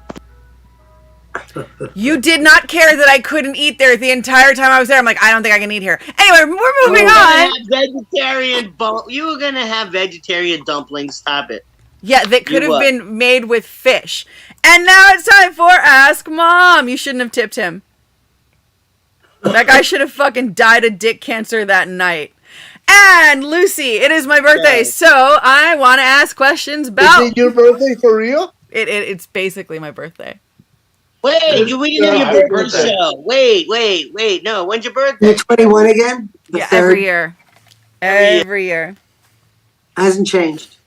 You did not care that I couldn't eat there the entire time I was there. I'm like, I don't think I can eat here. Anyway, we're moving on. You were gonna have vegetarian dumplings. Stop it. Yeah, that could You have what? been made with fish. And now it's time for Ask Mom. You shouldn't have tipped him. That guy should have fucking died of dick cancer that night. And Lucy, it is my birthday, so I want to ask questions about. Is it your birthday for real? It's basically my birthday. Wait, we didn't have happy your birthday birthday. show. Wait. No, when's your birthday? You're 21 again? The Yeah, third every year. Every year. hasn't changed.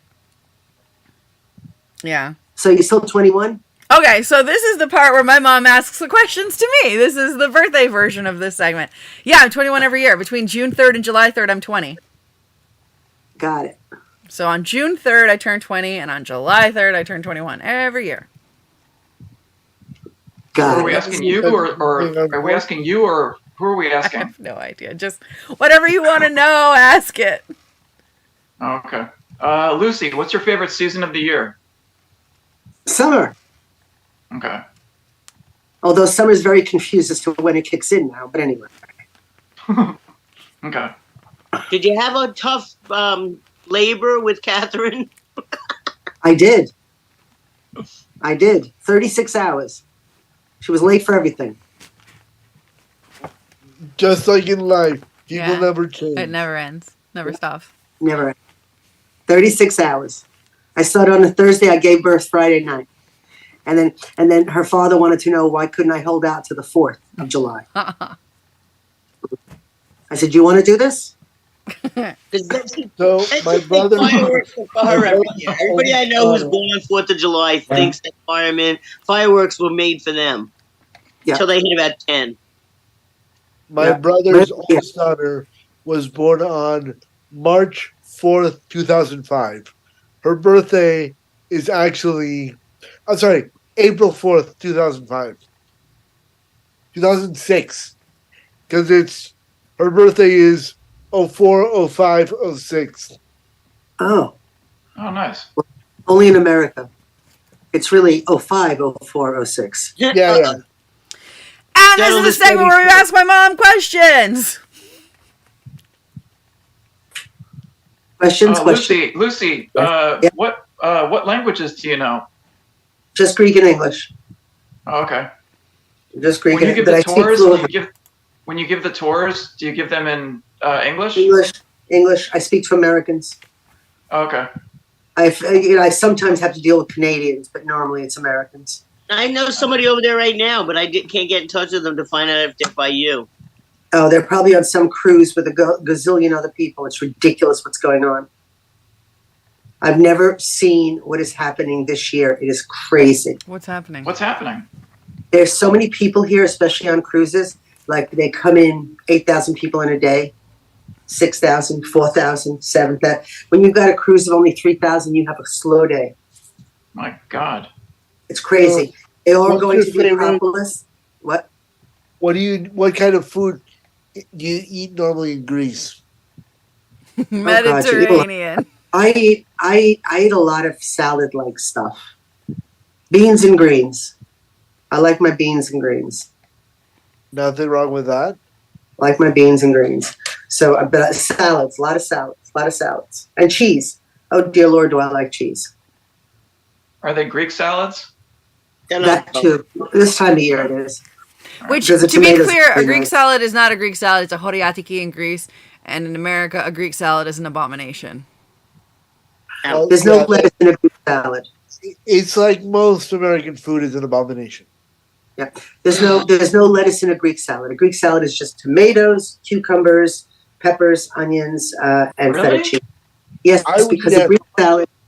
Yeah. So you're still 21? Okay, so this is the part where my mom asks the questions to me. This is the birthday version of this segment. Yeah, I'm 21 every year. Between June 3rd and July 3rd, I'm 20. Got it. So on June 3rd, I turn 20, and on July 3rd, I turn 21 every year. Got Are we it. asking you, or are we asking you, or who are we I asking? have no idea. Just whatever you want to know, ask it. Okay. Lucy, what's your favorite season of the year? Summer. Okay. Although summer's very confused as to when it kicks in now. But anyway. Okay. Did you have a tough labor with Kathryn? I did. 36 hours. She was late for everything. Just like in life, people Yeah. never change. It never ends. Never stops. Never. 36 hours. I started on a Thursday. I gave birth Friday night. And then her father wanted to know why couldn't I hold out to the 4th of July. I said, "You want to do this?" So my brother, Fireworks for her every year. Everybody I know who's born on 4th of July thinks that fireworks were made for them. Yeah. Until they hit about 10. my Yeah. brother's Yeah. oldest daughter was born on March 4th, 2005. Her birthday is actually, I'm sorry, April 4th, 2005. 2006. Because her birthday is 04, 05, 06. Oh, Oh, nice. only in America. It's really 05, 04, 06. Yeah. And this is the segment where we ask my mom questions. Questions? Lucy, Yeah. what languages do you know? Just Greek and English. Oh, okay. Just Greek When you and give but the I speak tours, fluent when you give the tours, do you give them in English? English. I speak to Americans. Oh, okay. I sometimes have to deal with Canadians, but normally it's Americans. I know somebody over there right now, but I can't get in touch with them to find out if they're by you. Oh, they're probably on some cruise with a gazillion other people. It's ridiculous what's going on. I've never seen what is happening this year. It is crazy. What's happening? What's happening? There's so many people here, especially on cruises. Like they come in 8,000 people in a day, 6,000, 4,000, 7,000. When you've got a cruise of only 3,000, you have a slow day. My God. It's crazy. They all are what's going your to the favorite- Acropolis. What? What kind of food do you eat normally in Greece? Mediterranean. I eat a lot of salad-like stuff. Beans and greens. I like my beans and greens. Nothing wrong with that. I like my beans and greens. So, but salads, a lot of salads, and cheese. Oh dear Lord, do I like cheese? Are they Greek salads? They're not That too. This time of year it is. Which, Because the to be tomatoes clear, are a Greek nice. salad is not a Greek salad. It's a horiatiki in Greece. And in America, a Greek salad is an abomination. Well, There's no yeah, lettuce in a Greek salad. it's like most American food is an abomination. Yeah, there's no lettuce in a Greek salad. A Greek salad is just tomatoes, cucumbers, peppers, onions, and feta Really? cheese. Yes, I would because eat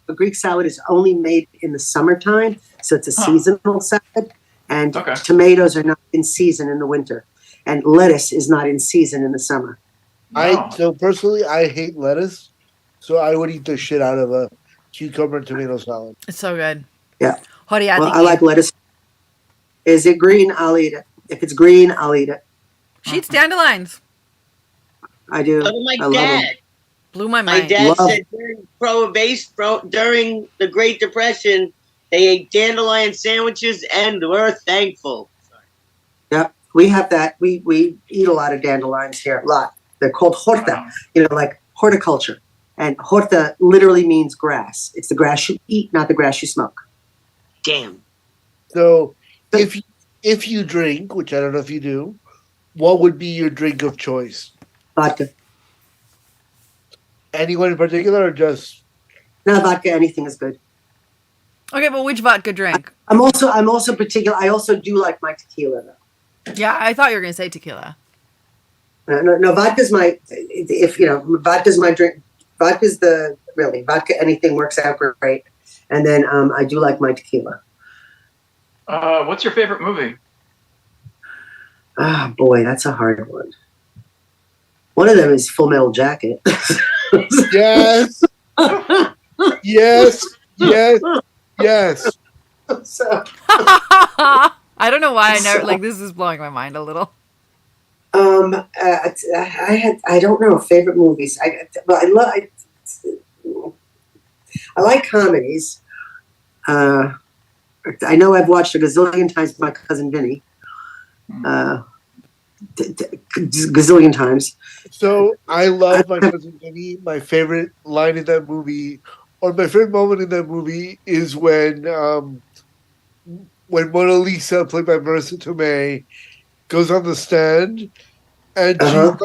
a Greek salad is only made in the summertime, so it's a Huh. seasonal salad. And Okay. tomatoes are not in season in the winter, and lettuce is not in season in the summer. No. So personally, I hate lettuce, so I would eat the shit out of a cucumber and tomato salad. It's so good. Yeah. Horiatiki. Well, I like lettuce. Is it green? I'll eat it. If it's green, I'll eat it. She eats dandelions. I do. So did my I love dad. them. Blew my My mind. dad Love- said during the Great Depression, they ate dandelion sandwiches and were thankful. Yeah, we have that. We eat a lot of dandelions here. A lot. They're called horta. Wow. Like horticulture. And horta literally means grass. It's the grass you eat, not the grass you smoke. Damn. So if you drink, which I don't know if you do, what would be your drink of choice? Vodka. Anyone in particular, or just No, vodka, anything is good. Okay, but which vodka drink? I'm also particular. I also do like my tequila though. Yeah, I thought you were going to say tequila. No, vodka's my, vodka's my drink. Vodka, anything works out great. And then I do like my tequila. What's your favorite movie? Ah, boy, that's a hard one. One of them is Full Metal Jacket. yes, yes, yes, yes. So, I don't know why I never, like, this is blowing my mind a little. I don't know favorite movies. I like comedies. I know I've watched a gazillion times My Cousin Vinny. Gazillion times. So I love My Cousin Vinny. My favorite line in that movie, or my favorite moment in that movie, is when Mona Lisa, played by Marissa Tomei, goes on the stand, and she's like,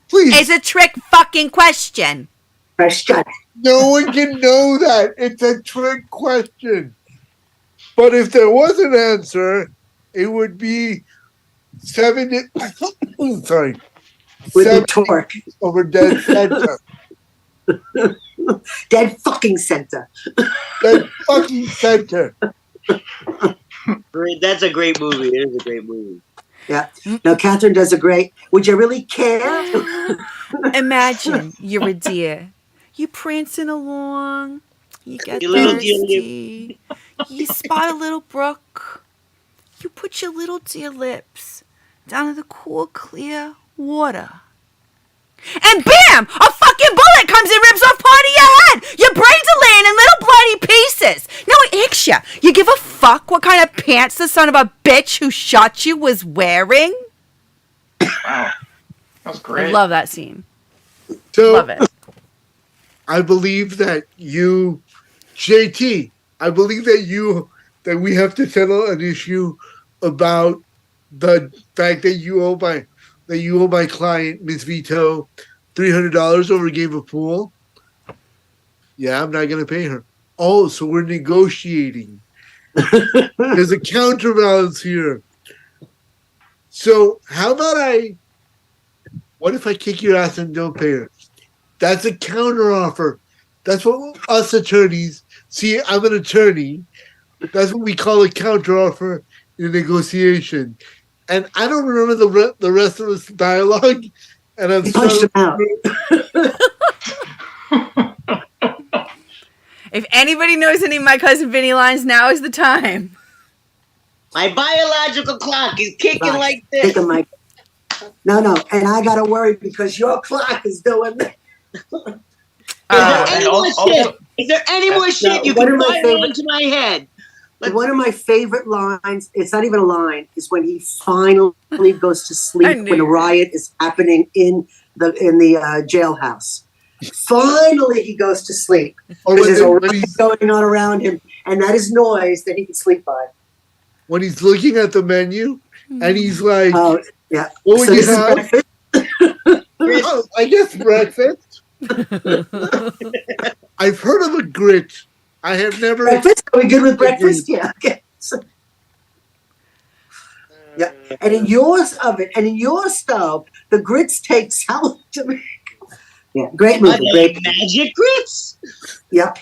"Please, It's a trick fucking question. Question. no one can know that. It's a trick question. But if there was an answer, it would be 7. Sorry, With the 7 torque. over Dead Center. Dead fucking center. Dead fucking center. That's a great movie. It is a great movie. Yeah. No, Kathryn does a great. Would you really care? Imagine you're a deer. You prancing along. You get You little deer thirsty. You spot a little brook. You put your little deer lips down in the cool, clear water. And bam! A fucking bullet comes and rips off part of your head! Your brains are laying in little bloody pieces! Now it icks you. You give a fuck what kind of pants the son of a bitch who shot you was wearing? Wow. That was I great. love that scene. So Love it. I believe that you, JT, I believe that we have to settle an issue about the fact that you owe my client, Ms. Vito, $300 over a game of pool. Yeah, I'm not going to pay her. Oh, so we're negotiating. There's a counterbalance here. So how about what if I kick your ass and don't pay her? That's a counteroffer. That's what us attorneys, see, I'm an attorney. That's what we call a counteroffer in a negotiation. And I don't remember the rest of this dialogue. And I'm He punched him out. If anybody knows any of My Cousin Vinny lines, now is the time. My biological clock is kicking Right. like Take this. a mic. No, and I gotta worry because your clock is doing that. Is there and any more also- shit? Is there any more shit you one can of my fire favorite- into my head? One of my favorite lines, it's not even a line, is when he finally goes to sleep I knew when a you. riot is happening in the jailhouse. Finally he goes to sleep. Or Because there's a when riot going on around him, and that is noise that he can sleep by. he's looking at the menu and he's like, Oh, yeah. "What would So you this is have?" breakfast? Oh, I guess breakfast. I've heard of a grit. I have never. Breakfast? Are we good with breakfast? Agreed. Yeah. Okay. So, yeah. And in yours oven, and in your stove, the grits takes how long to make? Yeah. Great Are movie. they Great. magic grits? Yeah.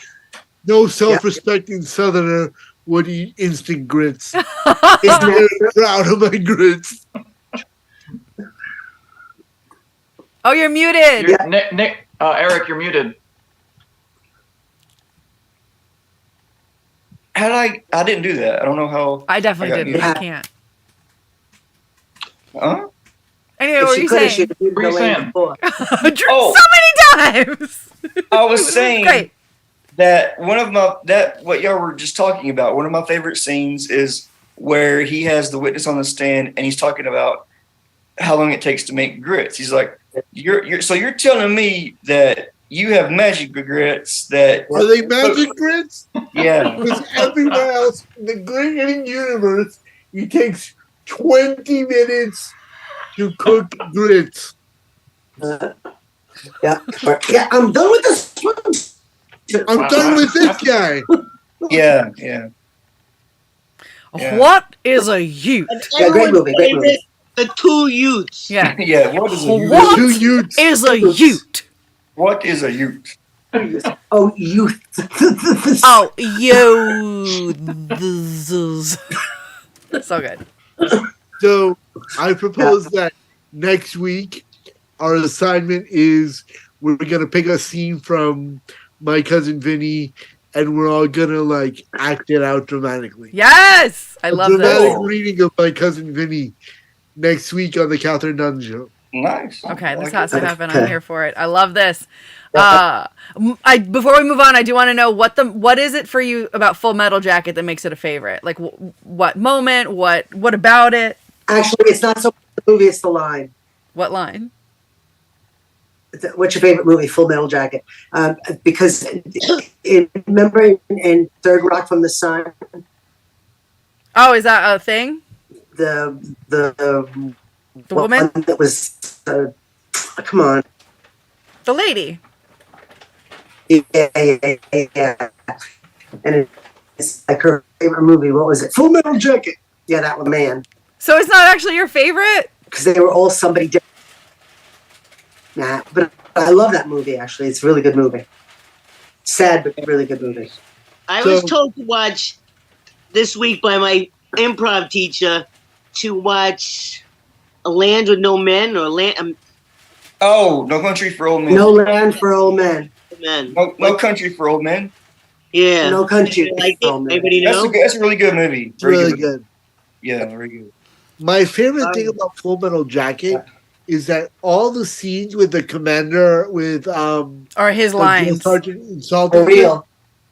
No self-respecting Southerner would eat instant grits. Isn't I'm very that proud of my grits. Oh, you're muted. Yeah. Nick, Eric, you're muted. How did I didn't do that. I don't know how. I definitely I got didn't. I muted. can't. Huh? Anyway, if what were she you could have, saying? she'd have What were you the lane saying? before. Oh. So many times. I was saying Great. that what y'all were just talking about. One of my favorite scenes is where he has the witness on the stand and he's talking about how long it takes to make grits. He's like, "You're telling me that you have magic grits that Are they magic grits? yeah." Because everywhere else in the great eating universe, it takes 20 minutes to cook grits. Yeah. Yeah. I'm done with this one. I'm done with this guy. Yeah, yeah. Yeah. What is a ute? And Yeah, great everyone's movie, great movie. favorite, the two Utes. Yeah. Yeah, what is a ute? What Two Utes. is a ute? What is a ute? Oh, youth. Oh, yo. So good. So I propose that next week our assignment is we're gonna pick a scene from My Cousin Vinny and we're all gonna like act it out dramatically. Yes, I love dramatic this. reading of My Cousin Vinny next week on the Kathryn Dunn Show. Nice. Okay, I this like has it. to happen. I'm here for it. I love this. Before we move on, I do want to know what is it for you about Full Metal Jacket that makes it a favorite? Like what moment? What about it? Actually, it's not so much the movie, it's the line. What line? What's your favorite movie? Full Metal Jacket. Because remember in Third Rock from the Sun, Oh, is that a thing? the woman? one that was come on. The lady. Yeah. And it's like her favorite movie. What was it? Full Metal Jacket. Yeah, that one, man. So it's not actually your favorite? Because they were all somebody different. Nah, but I love that movie, actually. It's a really good movie. Sad, but really good movie. I was told to watch this week by my improv teacher to watch A Land with No Men or Land. Oh, No Country for Old Men. No Land for Old Men. Men. No Country for Old Men. Yeah. No Country Like for Old Men. anybody That's know? that's a really good movie. It's Very really good. good. Yeah, very good. My favorite thing about Full Metal Jacket is that all the scenes with the commander with Or his the drill lines. sergeant insulting For real.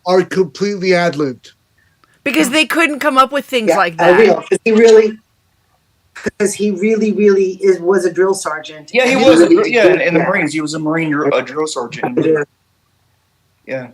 are completely ad libbed. Because they couldn't come up with things like For real. that. Because he really was a drill sergeant. Yeah, he And was. really Yeah, did in the that. Marines, he was a drill sergeant. Yeah. Yeah.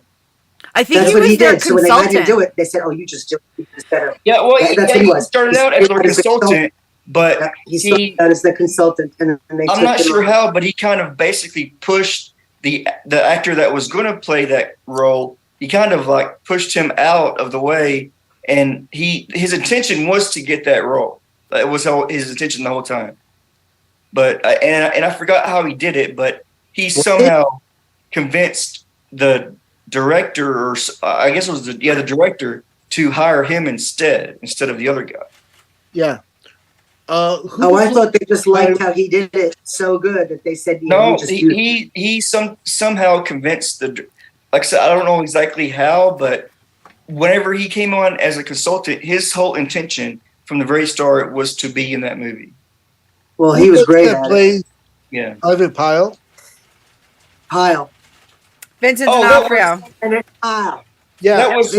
I think That's he what was he their did. So when they had consultant. to do it, they said, "Oh, you just do it. It's better." Yeah, well, That's what he he was. started out as a He- consultant, but He started out as the consultant, and then they I'm took not him sure on. how, but he kind of basically pushed the actor that was going to play that role. He kind of like pushed him out of the way, and his intention was to get that role. That was his intention the whole time. But I forgot how he did it, but he somehow convinced the director, or I guess it was the director, to hire him instead of the other guy. Yeah. Oh, I thought they just liked how he did it so good that they said, No, you just do it. he somehow convinced like I said, I don't know exactly how, but whenever he came on as a consultant, his whole intention from the very start was to be in that movie. Well, he was great That at it. plays Yeah. Private Pile. Pile. Vincent Oh, that D'Onofrio. And then Pile. Yeah. That was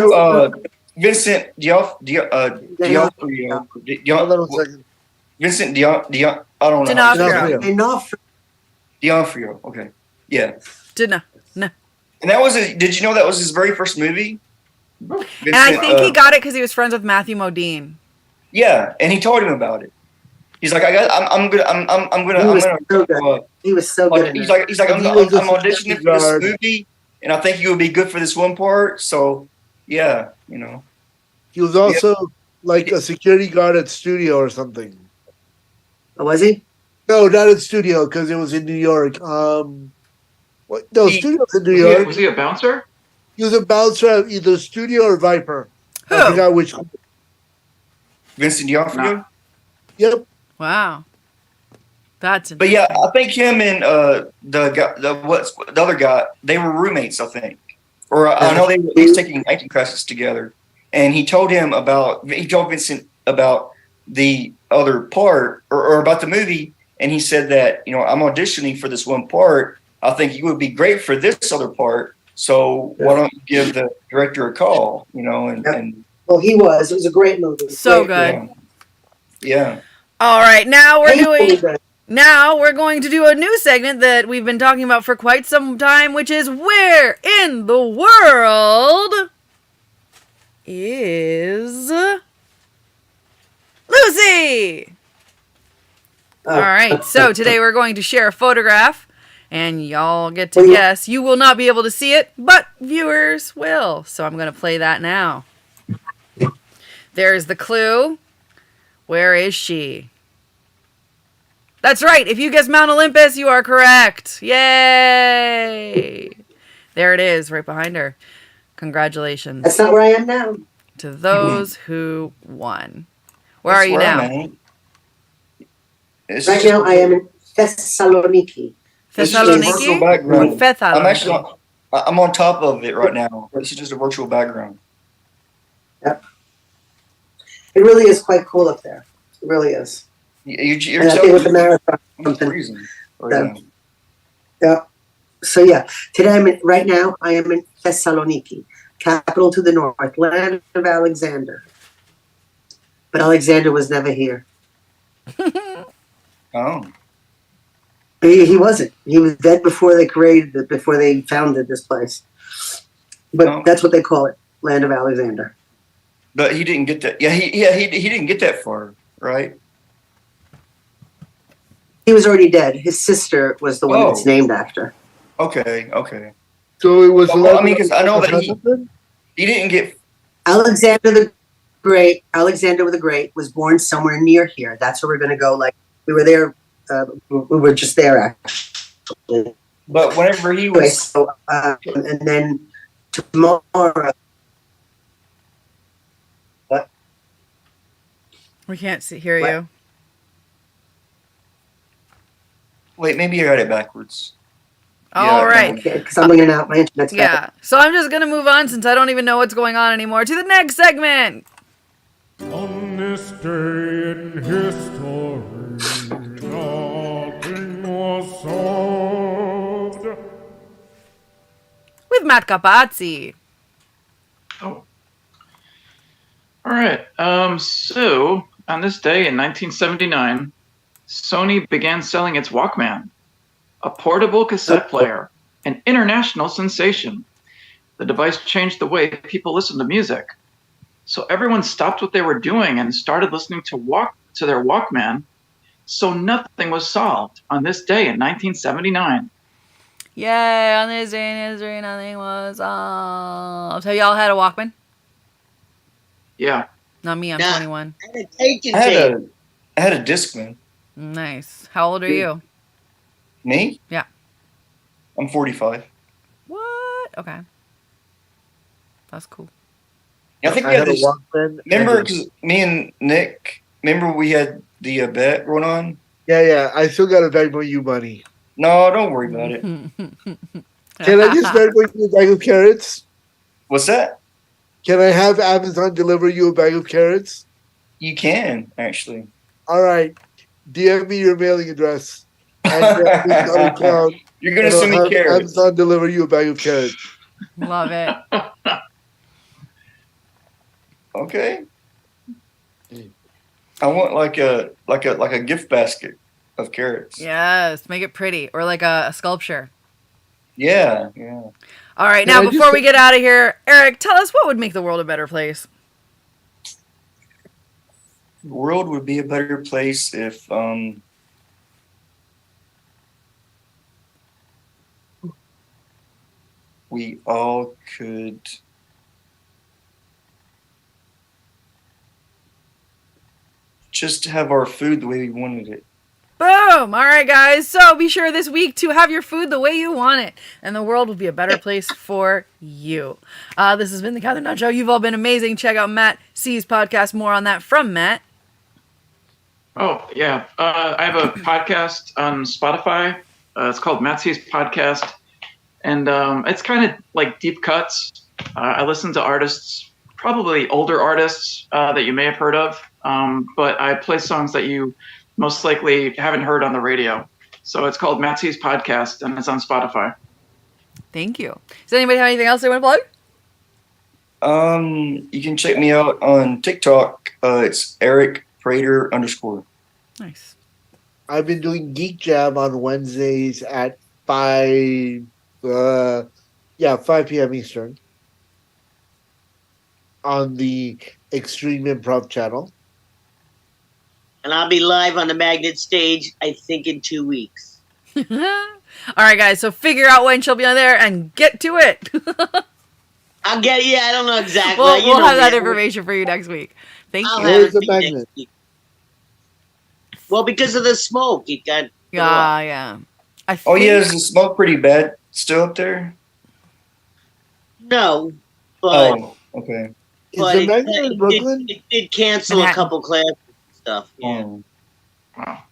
Vincent D'Onofrio. Hold on a second. Vincent D'Onofrio. I don't know. D'Onofrio. Enough. D'Onofrio. Okay. Yeah. Didn't. And that was did you know that was his very first movie? And I think he got it because he was friends with Matthew Modine. Yeah, and he told him about it. He's like, I'm gonna, I'm gonna, He I'm was gonna. so good. He was so good. He's like, And he was I'm a auditioning security for this guard. movie, and I think you would be good for this one part. So, yeah, you know. He was also like a security guard at studio or something. Oh, was he? No, not at studio because it was in New York. What? No, He- studio's in New Was York. he a bouncer? He was a bouncer at either studio or Viper. I Who? forgot which. Vincent D'Onofrio. No. Yep. Wow. That's But yeah, I think him and the guy, the other guy, they were roommates. I think, or I know they was taking acting classes together. And he told Vincent about the other part or about the movie, and he said that, you know, I'm auditioning for this one part. I think you would be great for this other part. So why don't you give the director a call? You know, and Well, he was. It was a great movie. So Great good. yeah. All right, now we're Painfully doing. good. Now we're going to do a new segment that we've been talking about for quite some time, which is Where in the World is Lucy? Oh. All right, so today we're going to share a photograph, and y'all get to Well, guess. You will not be able to see it, but viewers will. So I'm going to play that now. There's the clue. Where is she? That's right. If you guess Mount Olympus, you are correct. Yay! There it is, right behind her. Congratulations That's not where I am now. to those who won. Where That's are you I'm now? at. It's Right just now, I am in Thessaloniki. It's just a virtual Thessaloniki? background. Or Thessaloniki? I'm actually I'm on top of it right now. This is just a virtual background. Yep. It really is quite cool up there. It really is. You're And I think with the marathon. I'm freezing. Oh, Yeah. yeah. Yeah. So yeah, today right now I am in Thessaloniki, capital to the north, land of Alexander. But Alexander was never here. Oh. He wasn't. He was dead before they created it, before they founded this place. But Oh. that's what they call it, land of Alexander. But he didn't get that. Yeah, he didn't get that far, right? He was already dead. His sister was the one that's named after. Okay. So it was. Well, I mean, because I know that Hamilton? he didn't get. Alexander the Great. Alexander the Great was born somewhere near here. That's where we're going to go. Like we were there. We were just there actually. But whenever he Anyway, was, so, and then tomorrow. We can't hear What? you. wait, maybe I got it backwards. All right. Because I'm in and out. My internet's bad. Yeah. So I'm just going to move on since I don't even know what's going on anymore to the next segment. On this day in history, nothing was solved. With Matt Capazzi. Oh. All right. So on this day in 1979, Sony began selling its Walkman, a portable cassette player, an international sensation. The device changed the way people listen to music. So everyone stopped what they were doing and started listening to their Walkman. So nothing was solved on this day in 1979. Yay, on this day in history, nothing was solved. So y'all had a Walkman? Yeah. Not me, I'm Nah. 21. I had a Discman. Nice. How old are you? Me? Yeah. I'm 45. What? Okay. That's cool. I think I we had had a this. Walkman. Remember, and- 'cause me and Nick. Remember we had the bet going on. Yeah. I still got to Venmo you money. No, don't worry about it. Can I just Venmo you a bag of carrots? What's that? Can I have Amazon deliver you a bag of carrots? You can actually. All right. DM me your mailing address. And Amazon account, You're gonna and I'll send me have carrots. Amazon deliver you a bag of carrots. Love it. Okay. I want like a gift basket of carrots. Yes, make it pretty. Or like a sculpture. Yeah. All right, Can now I just- before we get out of here, Eric, tell us what would make the world a better place. The world would be a better place if we all could just have our food the way we wanted it. Boom! All right, guys. So be sure this week to have your food the way you want it, and the world will be a better place for you. This has been the Kathryn Dunn Show. You've all been amazing. Check out Matt C's podcast. More on that from Matt. Oh, yeah. I have a podcast on Spotify. It's called Matt C's Podcast. And it's kind of like deep cuts. I listen to artists, probably older artists that you may have heard of. But I play songs that you most likely haven't heard on the radio. So it's called Matt C's Podcast, and it's on Spotify. Thank you. Does anybody have anything else they want to plug? You can check me out on TikTok. It's Eric Prater _. Nice. I've been doing Geek Jam on Wednesdays at 5 p.m. Eastern on the Extreme Improv channel. And I'll be live on the Magnet stage, I think, in 2 weeks. All right, guys. So figure out when she'll be on there and get to it. I don't know exactly. We'll have that information for you next week. Thank you. Where's the magnet? Well, because of the smoke, it got. Yeah. Oh yeah, is the smoke pretty bad still up there? No, but okay. Is the magnet in Brooklyn? It did cancel a couple classes and stuff. Yeah. Wow.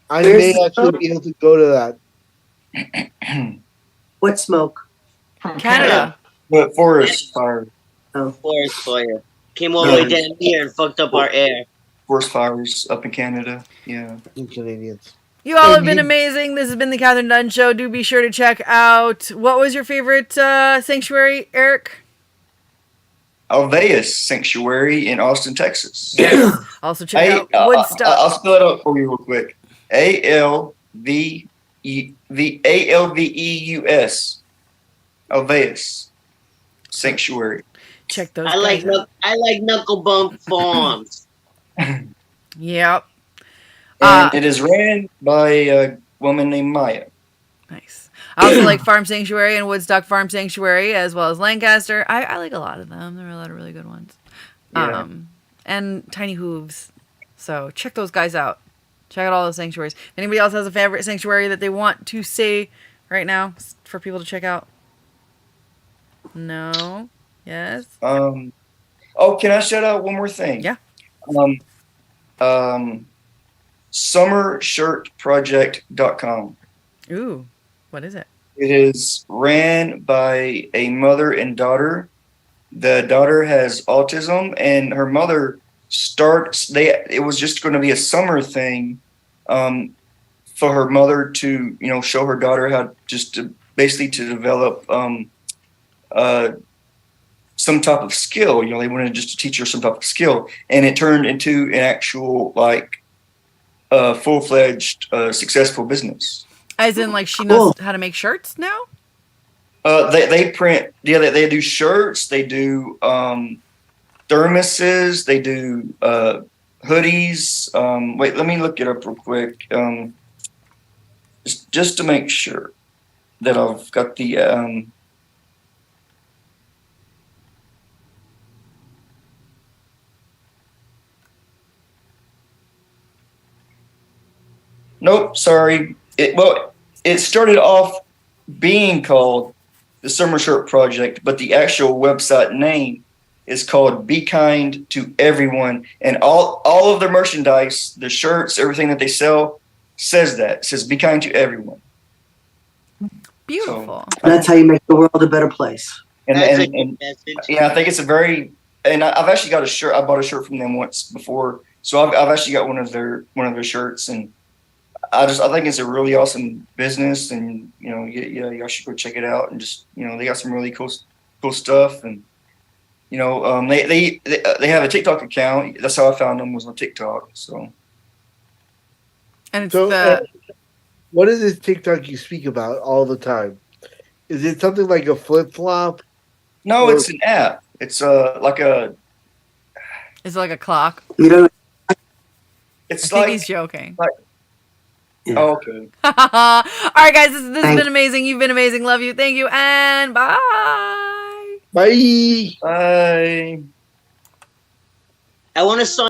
I may actually be able to go to that. What smoke? From Canada. But forest fire. Forest fire came all the way down here and fucked up our air. Forest fires up in Canada. Yeah. In Canadians. You all have been amazing. This has been the Kathryn Dunn Show. Do be sure to check out. What was your favorite sanctuary, Eric? Alveus Sanctuary in Austin, Texas. Also check out Woodstock. I'll spell it out for you real quick. ALVEUS. Alveus Sanctuary. Check those. I like Knuckle Bump Farms. Yep. And it is ran by a woman named Maya. Nice. I also like Farm Sanctuary and Woodstock Farm Sanctuary, as well as Lancaster. I like a lot of them. There are a lot of really good ones. Yeah. And Tiny Hooves. So check those guys out. Check out all those sanctuaries. If anybody else has a favorite sanctuary that they want to say right now for people to check out? No? Yes? Can I shout out one more thing? Yeah. Summershirtproject.com. Ooh, what is it? It is ran by a mother and daughter. The daughter has autism, and her mother it was just going to be a summer thing for her mother to, show her daughter how basically to develop some type of skill. They wanted just to teach her some type of skill, and it turned into an actual full-fledged successful business. As in, she knows how to make shirts now? They print. Yeah, they do shirts. They do thermoses. They do hoodies. Wait, let me look it up real quick. Just to make sure that I've got the. Nope, sorry. It started off being called the Summer Shirt Project, but the actual website name is called Be Kind to Everyone. And all of their merchandise, the shirts, everything that they sell says that. It says Be Kind to Everyone. Beautiful. So, that's how you make the world a better place. And I think it's a very, and I've actually got a shirt. I bought a shirt from them once before. So I've actually got one of their shirts, and I think it's a really awesome business, and y'all should go check it out. And just they got some really cool stuff, and they have a TikTok account. That's how I found them, was on TikTok. So, and it's what is this TikTok you speak about all the time? Is it something like a flip flop? No, it's an app. It's Is it like a clock? You don't It's I think like he's joking. oh, okay. All right, guys, this has Thank- been amazing. You've been amazing. Love you. Thank you, and bye. Bye. Bye. I want to sign.